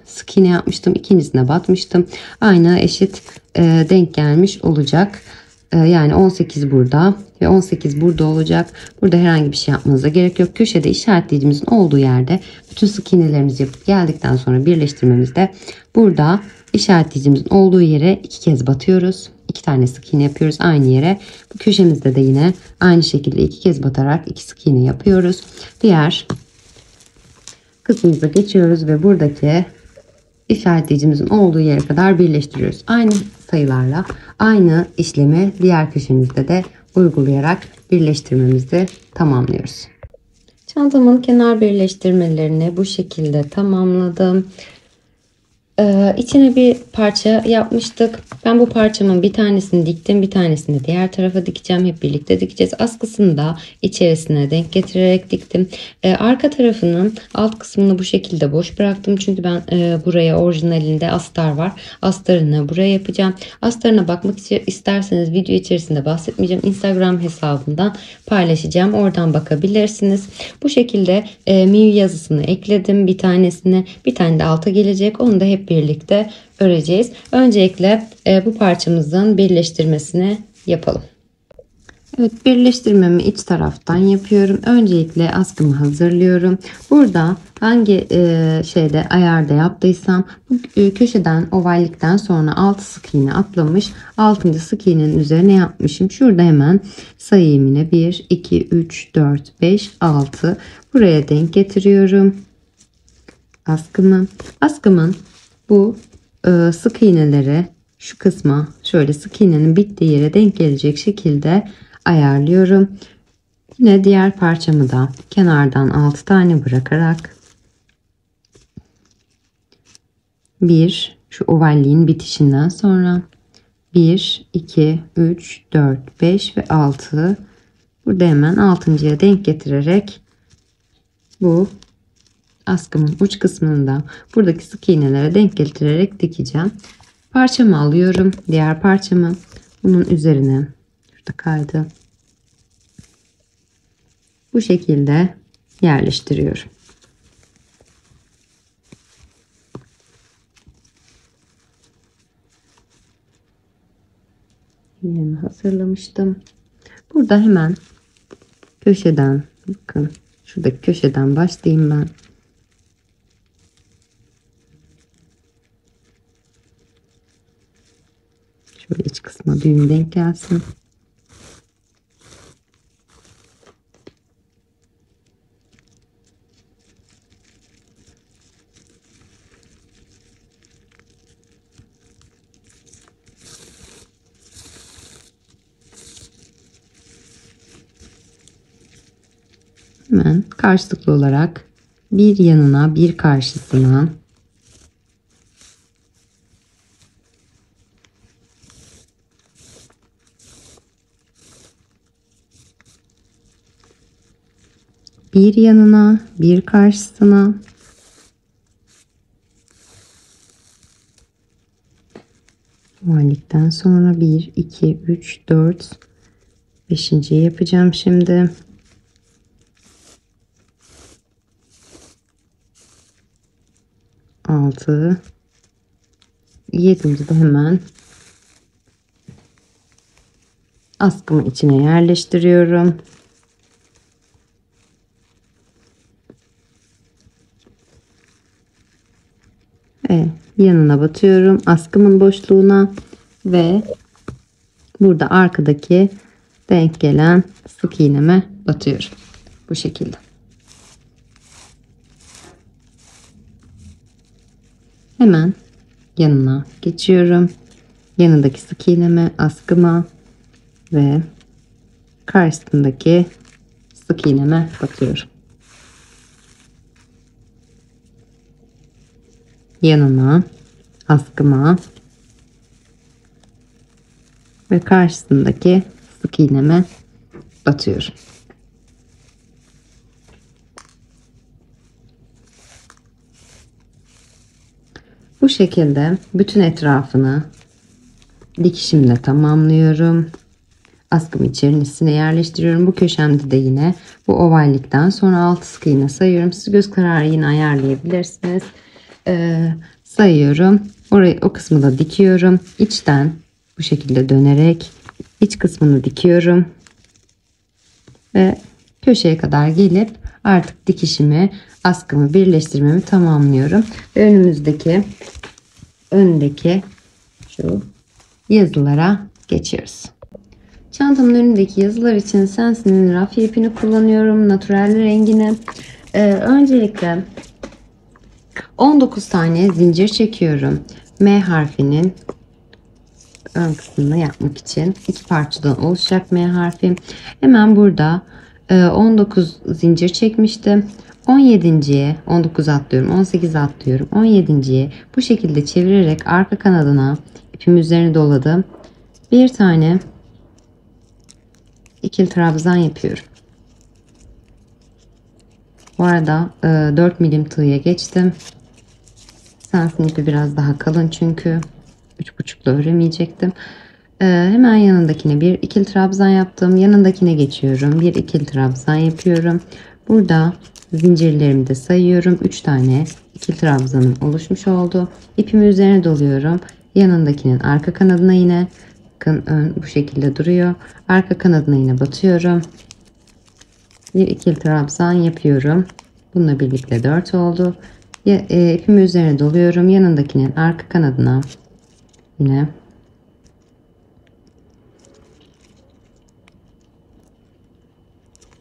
sık iğne yapmıştım. İkincisine batmıştım. Aynı eşit denk gelmiş olacak. Yani 18 burada ve 18 burada olacak. Burada herhangi bir şey yapmanıza gerek yok. Köşede işaretleyicimizin olduğu yerde bütün sık iğnelerimizi yapıp geldikten sonra birleştirmemizde burada işaretleyicimizin olduğu yere 2 kez batıyoruz. 2 tane sık iğne yapıyoruz aynı yere. Bu köşemizde de yine aynı şekilde 2 kez batarak 2 sık iğne yapıyoruz. Diğer kısmımıza geçiyoruz ve buradaki işaretleyicimizin olduğu yere kadar birleştiriyoruz. Aynı sayılarla aynı işlemi diğer köşemizde de uygulayarak birleştirmemizi tamamlıyoruz. Çantamın kenar birleştirmelerini bu şekilde tamamladım. İçine bir parça yapmıştık. Ben bu parçamın bir tanesini diktim. Bir tanesini diğer tarafa dikeceğim. Hep birlikte dikeceğiz. Askısını da içerisine denk getirerek diktim. Arka tarafının alt kısmını bu şekilde boş bıraktım. Çünkü ben buraya orijinalinde astar var. Astarını buraya yapacağım. Astarına bakmak isterseniz video içerisinde bahsetmeyeceğim. Instagram hesabından paylaşacağım. Oradan bakabilirsiniz. Bu şekilde Miu yazısını ekledim. Bir tanesini, bir tane de alta gelecek. Onu da hep birlikte öreceğiz. Öncelikle bu parçamızın birleştirmesini yapalım. Evet, birleştirmemi iç taraftan yapıyorum. Öncelikle askımı hazırlıyorum. Burada hangi şeyde ayarda yaptıysam bu köşeden ovallikten sonra 6 sık iğne atlamış. 6. sık iğnenin üzerine yapmışım. Şurada hemen sayayım yine 1, 2, 3, 4, 5, 6. Buraya denk getiriyorum. Askımın bu sık iğneleri şu kısma şöyle sık iğnenin bittiği yere denk gelecek şekilde ayarlıyorum. Yine diğer parçamı da kenardan 6 tane bırakarak şu ovalliğin bitişinden sonra 1, 2, 3, 4, 5 ve 6 burada hemen 6.'ya denk getirerek bu askımın uç kısmını da buradaki sık iğnelere denk getirerek dikeceğim. Parçamı alıyorum. Diğer parçamı bunun üzerine şurada kaydı. Bu şekilde yerleştiriyorum. İğnemi hazırlamıştım. Burada hemen köşeden bakın şuradaki köşeden başlayayım ben. Şöyle iç kısma düğüm denk gelsin. Hemen karşılıklı olarak bir yanına bir karşısına bir yanına bir karşısına ovallikten sonra 1 2 3 4 5.'yi yapacağım şimdi. 6 7. de hemen askımı içine yerleştiriyorum. Ve yanına batıyorum askımın boşluğuna ve burada arkadaki denk gelen sık iğneme batıyorum. Bu şekilde. Hemen yanına geçiyorum. Yanındaki sık iğneme, askıma ve karşısındaki sık iğneme batıyorum. Yanına, askıma ve karşısındaki sık iğneme batıyorum. Bu şekilde bütün etrafını dikişimle tamamlıyorum. Askımı içerisine yerleştiriyorum. Bu köşemde de yine bu ovallikten sonra 6 sık iğne sayıyorum. Siz göz kararı yine ayarlayabilirsiniz. Sayıyorum. Orayı, o kısmı da dikiyorum. İçten bu şekilde dönerek iç kısmını dikiyorum. Ve köşeye kadar gelip artık dikişimi, askımı birleştirmemi tamamlıyorum. Ve öndeki şu yazılara geçiyoruz. Çantamın önündeki yazılar için Sensi'nin rafya ipini kullanıyorum. Natural rengini. Öncelikle 19 tane zincir çekiyorum. M harfinin ön kısmını yapmak için 2 parçadan oluşacak M harfi. Hemen burada 19 zincir çekmiştim. 17.'ye 19 atlıyorum, 18 atlıyorum. 17.'ye bu şekilde çevirerek arka kanadına ipim üzerine doladım. Bir tane ikili trabzan yapıyorum. Bu arada 4 milim tığya geçtim. Sensin ipi biraz daha kalın çünkü 3,5'la öremeyecektim. Hemen yanındakine bir ikili trabzan yaptım. Yanındakine geçiyorum. Bir ikili trabzan yapıyorum. Burada zincirlerimi de sayıyorum. 3 tane ikili trabzanım oluşmuş oldu. İpimi üzerine doluyorum. Yanındakinin arka kanadına yine bakın ön bu şekilde duruyor. Arka kanadına yine batıyorum. Bir ikili trabzan yapıyorum. Bununla birlikte 4 oldu. İpimi üzerine doluyorum. Yanındakinin arka kanadına yine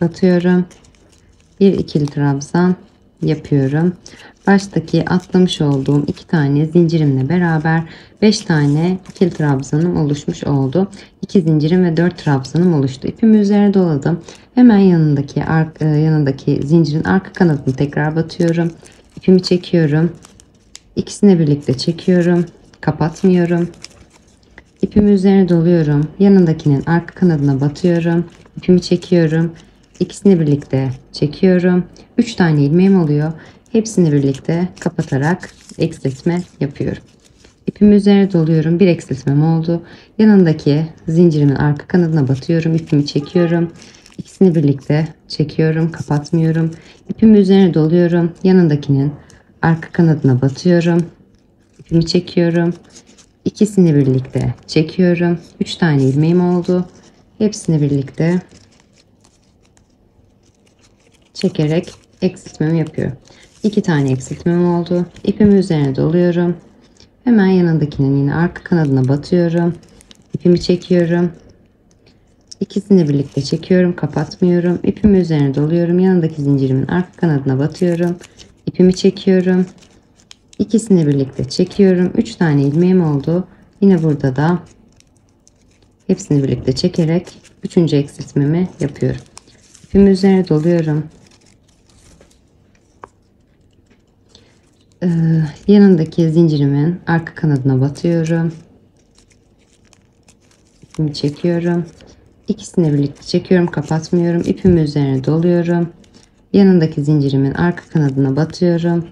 batıyorum. Bir ikili trabzan yapıyorum. Baştaki atlamış olduğum 2 tane zincirimle beraber 5 tane ikili trabzanım oluşmuş oldu. 2 zincirim ve 4 trabzanım oluştu. İpimi üzerine doladım. Hemen yanındaki zincirin arka kanadını tekrar batıyorum. İpimi çekiyorum. İkisini birlikte çekiyorum. Kapatmıyorum. İpimi üzerine doluyorum. Yanındakinin arka kanadına batıyorum. İpimi çekiyorum. İkisini birlikte çekiyorum. 3 tane ilmeğim oluyor. Hepsini birlikte kapatarak eksiltme yapıyorum. İpimi üzerine doluyorum. Bir eksiltmem oldu. Yanındaki zincirimin arka kanadına batıyorum. İpimi çekiyorum. İkisini birlikte çekiyorum. Kapatmıyorum. İpimi üzerine doluyorum. Yanındakinin arka kanadına batıyorum. İpimi çekiyorum. İkisini birlikte çekiyorum. 3 tane ilmeğim oldu. Hepsini birlikte çekerek eksiltmemi yapıyorum. 2 tane eksiltmem oldu. İpimi üzerine doluyorum. Hemen yanındakinin yine arka kanadına batıyorum. İpimi çekiyorum. İkisini birlikte çekiyorum, kapatmıyorum. İpimi üzerine doluyorum. Yanındaki zincirimin arka kanadına batıyorum. İpimi çekiyorum. İkisini birlikte çekiyorum. 3 tane ilmeğim oldu. Yine burada da hepsini birlikte çekerek 3. eksiltmemi yapıyorum. İpimi üzerine doluyorum. Yanındaki zincirimin arka kanadına batıyorum. İpimi çekiyorum. İkisini birlikte çekiyorum, kapatmıyorum. İpimi üzerine doluyorum. Yanındaki zincirimin arka kanadına batıyorum.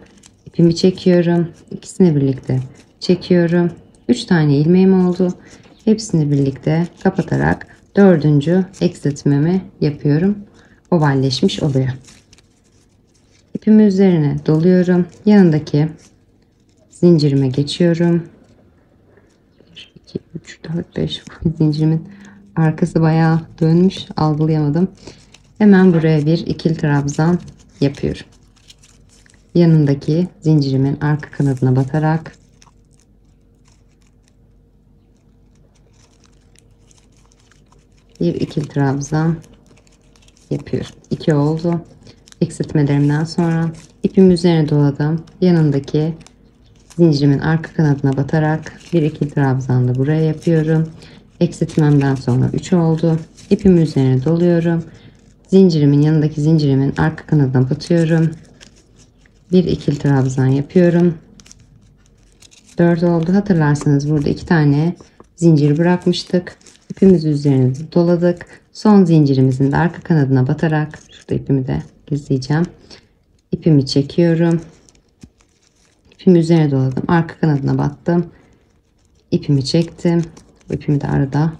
İpimi çekiyorum. İkisini birlikte çekiyorum. 3 tane ilmeğim oldu. Hepsini birlikte kapatarak 4. eksiltmemi yapıyorum. Ovalleşmiş oluyor. İpimi üzerine doluyorum. Yanındaki zincirime geçiyorum. 1, 2, 3, 4, 5. Zincirimin arkası bayağı dönmüş. Algılayamadım. Hemen buraya bir ikili trabzan yapıyorum. Yanındaki zincirimin arka kanadına batarak bir ikili trabzan yapıyorum. 2 oldu. Eksiltmelerimden sonra ipimi üzerine doladım. Yanındaki zincirimin arka kanadına batarak bir ikili trabzan da buraya yapıyorum. Eksiltmemden sonra 3 oldu. İpimi üzerine doluyorum. Zincirimin yanındaki zincirimin arka kanadına batıyorum. Bir ikili trabzan yapıyorum. 4 oldu. Hatırlarsanız burada 2 tane zincir bırakmıştık. İpimizi üzerine doladık. Son zincirimizin de arka kanadına batarak şurada ipimi de gizleyeceğim. İpimi çekiyorum. İpimi üzerine doladım. Arka kanadına battım. İpimi çektim. Bu ipimi de arada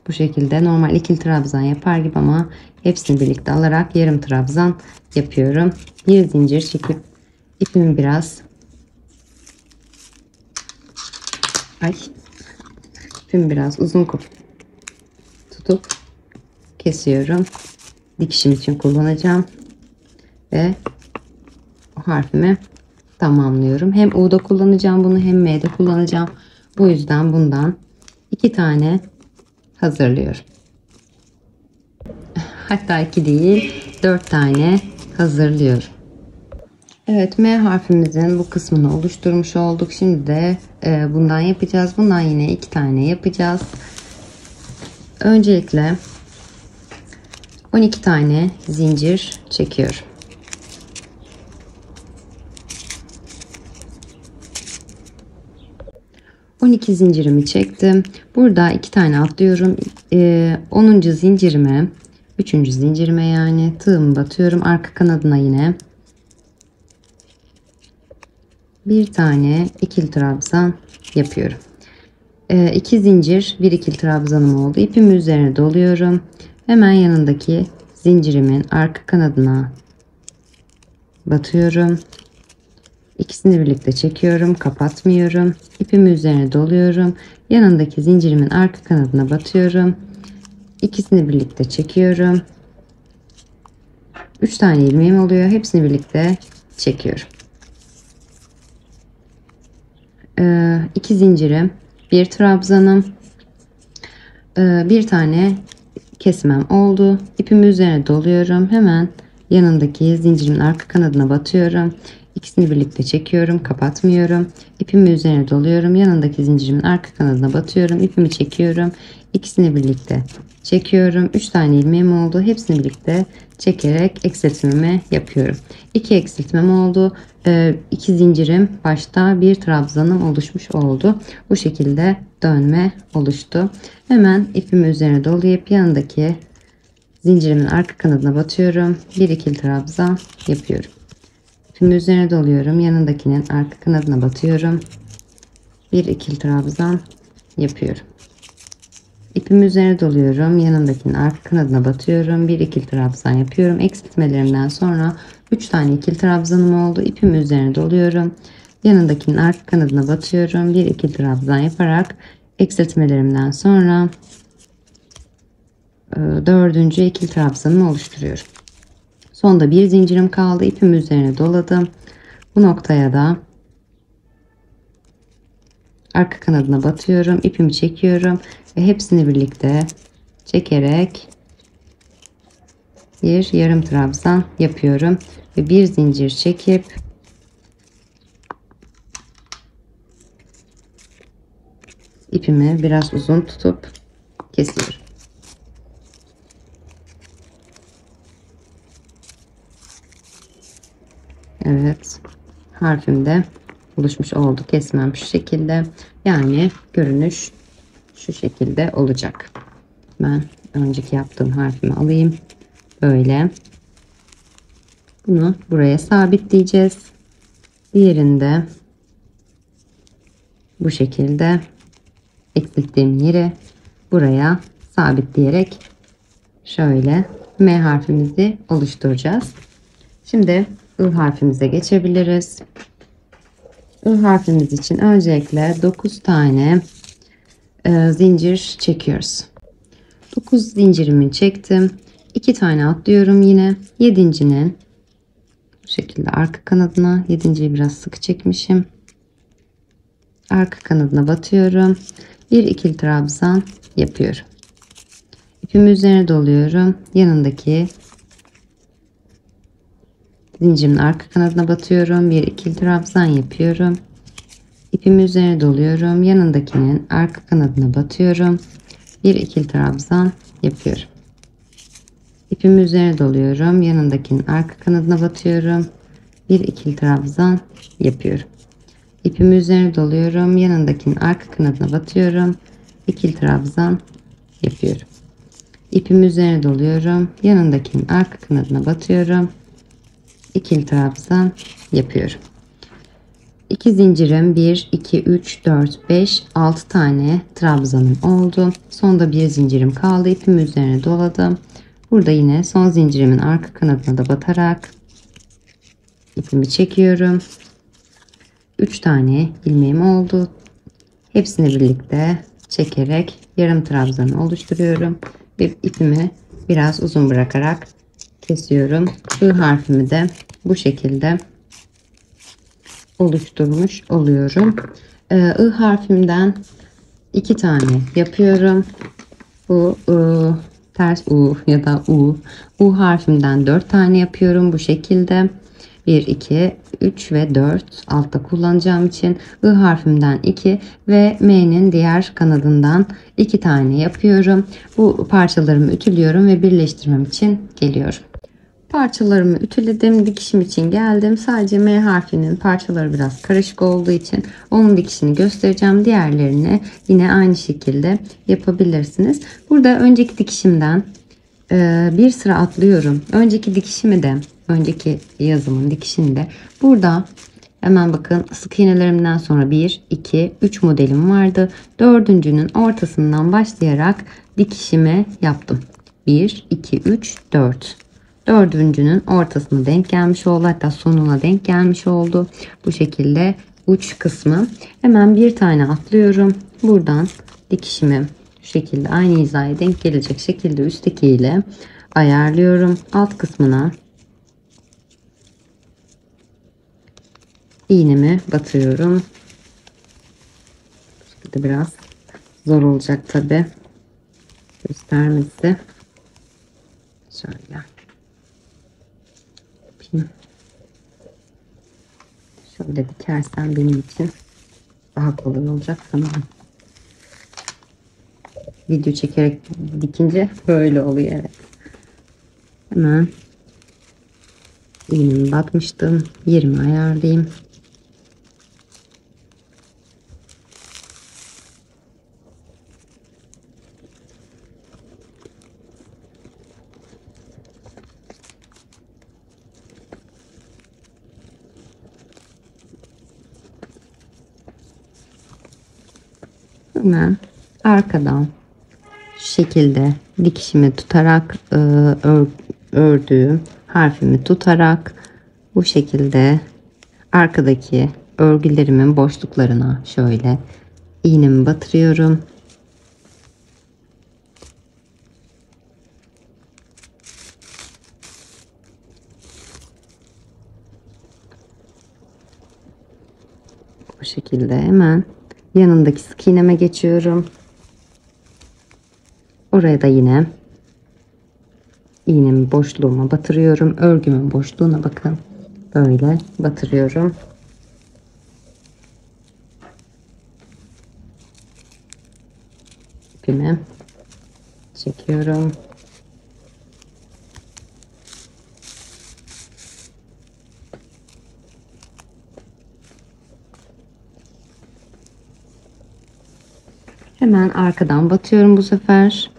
bu şekilde normal ikili trabzan yapar gibi ama hepsini birlikte alarak yarım trabzan yapıyorum. Bir zincir çekip ipimi biraz uzun tutup kesiyorum. Dikişim için kullanacağım ve o harfimi tamamlıyorum. Hem U'da kullanacağım bunu hem M'de kullanacağım. Bu yüzden bundan 2 tane hazırlıyorum. Hatta 2 değil 4 tane hazırlıyorum. Evet, M harfimizin bu kısmını oluşturmuş olduk. Şimdi de bundan yapacağız. Bundan yine 2 tane yapacağız. Öncelikle 12 tane zincir çekiyorum. ...12 zincirimi çektim. Burada 2 tane atlıyorum. 10. zincirime, 3. zincirime yani tığımı batıyorum. Arka kanadına yine bir tane ikili trabzan yapıyorum. 2 zincir, bir ikili trabzanım oldu. İpimi üzerine doluyorum. Hemen yanındaki zincirimin arka kanadına batıyorum. İkisini birlikte çekiyorum, kapatmıyorum. İpimi üzerine doluyorum. Yanındaki zincirimin arka kanadına batıyorum. İkisini birlikte çekiyorum. 3 tane ilmeğim oluyor. Hepsini birlikte çekiyorum. 2 zincirim, bir trabzanım, bir tane kesmem oldu. İpimi üzerine doluyorum. Hemen yanındaki zincirimin arka kanadına batıyorum. İkisini birlikte çekiyorum, kapatmıyorum. İpimi üzerine doluyorum. Yanındaki zincirimin arka kanadına batıyorum. İpimi çekiyorum. İkisini birlikte çekiyorum. 3 tane ilmeğim oldu. Hepsini birlikte çekerek eksiltmemi yapıyorum. 2 eksiltmem oldu. 2 zincirim başta, bir trabzanım oluşmuş oldu. Bu şekilde dönme oluştu. Hemen ipimi üzerine dolayıp yanındaki zincirimin arka kanadına batıyorum. Bir ikili trabzan yapıyorum. İpimi üzerine doluyorum. Yanındakinin arka kanadına batıyorum. Bir ikili trabzan yapıyorum. İpimi üzerine doluyorum. Yanındakinin arka kanadına batıyorum. Bir ikili trabzan yapıyorum. Eksiltmelerimden sonra 3 tane ikili trabzanım oldu. İpimi üzerine doluyorum. Yanındakinin arka kanadına batıyorum. Bir ikili trabzan yaparak eksiltmelerimden sonra 4. ikili trabzanımı oluşturuyorum. Sonda bir zincirim kaldı. İpimi üzerine doladım. Bu noktaya da arka kanadına batıyorum, ipimi çekiyorum ve hepsini birlikte çekerek bir yarım trabzan yapıyorum ve bir zincir çekip ipimi biraz uzun tutup kesiyorum. Evet, harfim de oluşmuş oldu. Kesmem şu şekilde. Yani görünüş şu şekilde olacak. Ben önceki yaptığım harfimi alayım. Böyle. Bunu buraya sabitleyeceğiz. Diğerinde bu şekilde eksilttiğim yeri buraya sabitleyerek şöyle M harfimizi oluşturacağız. Şimdi I harfimize geçebiliriz. I harfimiz için öncelikle 9 tane zincir çekiyoruz. 9 zincirimi çektim. 2 tane atlıyorum yine. 7.'nin bu şekilde arka kanadına, 7.'yi biraz sık çekmişim. Arka kanadına batıyorum. Bir ikili trabzan yapıyorum. İpimi üzerine doluyorum. Yanındaki zincirimin arka kanadına batıyorum. Bir ikili trabzan yapıyorum. İpimi üzerine doluyorum. Yanındakinin arka kanadına batıyorum. Bir ikili trabzan yapıyorum. İpimi üzerine doluyorum. Yanındakinin arka kanadına batıyorum. Bir ikili trabzan yapıyorum. İpimi üzerine doluyorum. Yanındakinin arka kanadına batıyorum. İkili trabzan yapıyorum. İpimi üzerine doluyorum. Yanındakinin arka kanadına batıyorum. İkili trabzan yapıyorum. 2 zincirim 1 2 3 4 5 6 tane trabzanım oldu. Sonda bir zincirim kaldı. İpimi üzerine doladım. Burada yine son zincirimin arka kanadına da batarak ipimi çekiyorum. 3 tane ilmeğim oldu. Hepsini birlikte çekerek yarım trabzanı oluşturuyorum ve ipimi biraz uzun bırakarak kesiyorum. I harfimi de bu şekilde oluşturmuş oluyorum. I harfimden 2 tane yapıyorum. Bu ters U ya da U. U harfimden 4 tane yapıyorum bu şekilde. 1, 2, 3 ve 4 altta kullanacağım için I harfimden 2 ve M'nin diğer kanadından 2 tane yapıyorum. Bu parçalarımı ütülüyorum ve birleştirmem için geliyorum. Parçalarımı ütüledim. Dikişim için geldim. Sadece M harfinin parçaları biraz karışık olduğu için onun dikişini göstereceğim. Diğerlerini yine aynı şekilde yapabilirsiniz. Burada önceki dikişimden bir sıra atlıyorum. Önceki dikişimi de, önceki yazımın dikişini de burada hemen bakın, sık iğnelerimden sonra 1, 2, 3 modelim vardı. Dördüncünün ortasından başlayarak dikişimi yaptım. 1, 2, 3, 4. Dördüncünün ortasına denk gelmiş oldu. Hatta sonuna denk gelmiş oldu. Bu şekilde uç kısmı. Hemen bir tane atlıyorum. Buradan dikişimi şu şekilde aynı hizaya denk gelecek şekilde üstteki ile ayarlıyorum. Alt kısmına iğnemi batırıyorum. Şimdi biraz zor olacak tabi göstermesi. Şöyle. Şöyle dikersem benim için daha kolay olacak. Tamam. Video çekerek dikince böyle oluyor. Evet. Hemen iğnemi batmıştım. Yerimi ayarlayayım. Hemen arkadan şu şekilde dikişimi tutarak ördüğüm harfimi tutarak bu şekilde arkadaki örgülerimin boşluklarına şöyle iğnemi batırıyorum. Bu şekilde hemen yanındaki sık iğneme geçiyorum. Oraya da yine iğnemi boşluğuma batırıyorum. Örgümün boşluğuna bakın. Böyle batırıyorum. İpimi çekiyorum. Hemen arkadan batıyorum bu sefer.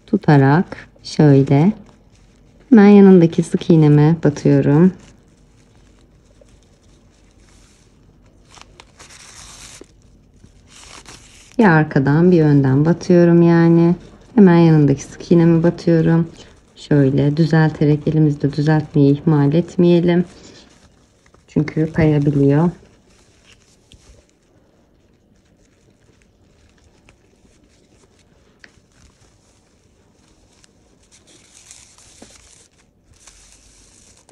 Tutarak şöyle hemen yanındaki sık iğneme batıyorum. Bir arkadan bir önden batıyorum yani. Hemen yanındaki sık iğneme batıyorum. Şöyle düzelterek, elimizde düzeltmeyi ihmal etmeyelim. Çünkü kayabiliyor.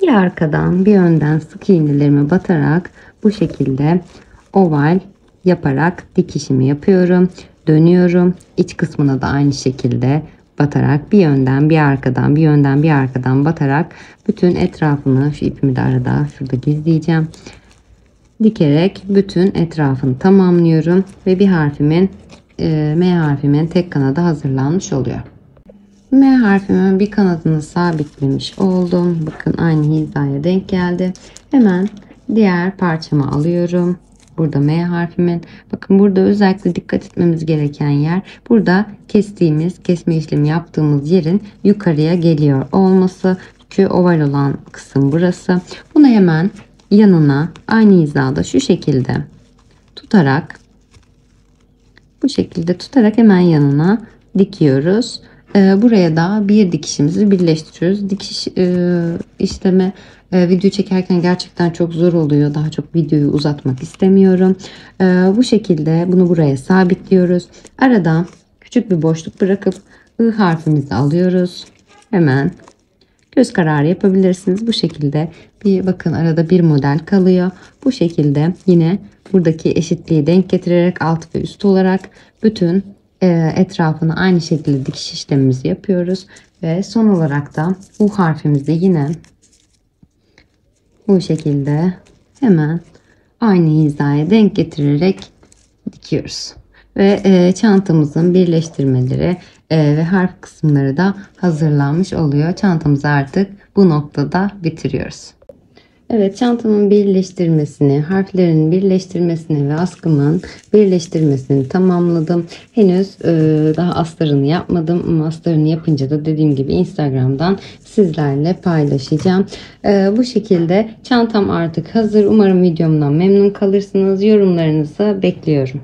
Bir arkadan bir önden sık iğnelerimi batarak bu şekilde oval yaparak dikişimi yapıyorum. Dönüyorum. İç kısmına da aynı şekilde batarak bir yönden bir arkadan bir yönden bir arkadan batarak bütün etrafını, şu ipimi de arada şurada gizleyeceğim, dikerek bütün etrafını tamamlıyorum ve bir harfimin M harfimin tek kanadı hazırlanmış oluyor. M harfimin bir kanadını sabitlemiş oldum. Bakın aynı hizaya denk geldi. Hemen diğer parçamı alıyorum. Burada M harfimin. Bakın burada özellikle dikkat etmemiz gereken yer. Burada kesme işlemi yaptığımız yerin yukarıya geliyor olması. Çünkü oval olan kısım burası. Bunu hemen yanına aynı hizada şu şekilde tutarak, bu şekilde tutarak hemen yanına dikiyoruz. Buraya da bir dikişimizi birleştiriyoruz. Dikiş işlemi video çekerken gerçekten çok zor oluyor. Daha çok videoyu uzatmak istemiyorum. Bu şekilde bunu buraya sabitliyoruz. Arada küçük bir boşluk bırakıp I harfimizi alıyoruz. Hemen göz kararı yapabilirsiniz. Bu şekilde bir bakın, arada bir model kalıyor. Bu şekilde yine buradaki eşitliği denk getirerek alt ve üst olarak bütün etrafını aynı şekilde dikiş işlemimizi yapıyoruz. Ve son olarak da U harfimizi yine bu şekilde hemen aynı hizaya denk getirerek dikiyoruz. Ve çantamızın birleştirmeleri ve harf kısımları da hazırlanmış oluyor. Çantamızı artık bu noktada bitiriyoruz. Evet, çantamın birleştirmesini, harflerin birleştirmesini ve askımın birleştirmesini tamamladım. Henüz daha astarını yapmadım ama astarını yapınca da dediğim gibi Instagram'dan sizlerle paylaşacağım. Bu şekilde çantam artık hazır. Umarım videomdan memnun kalırsınız. Yorumlarınızı bekliyorum.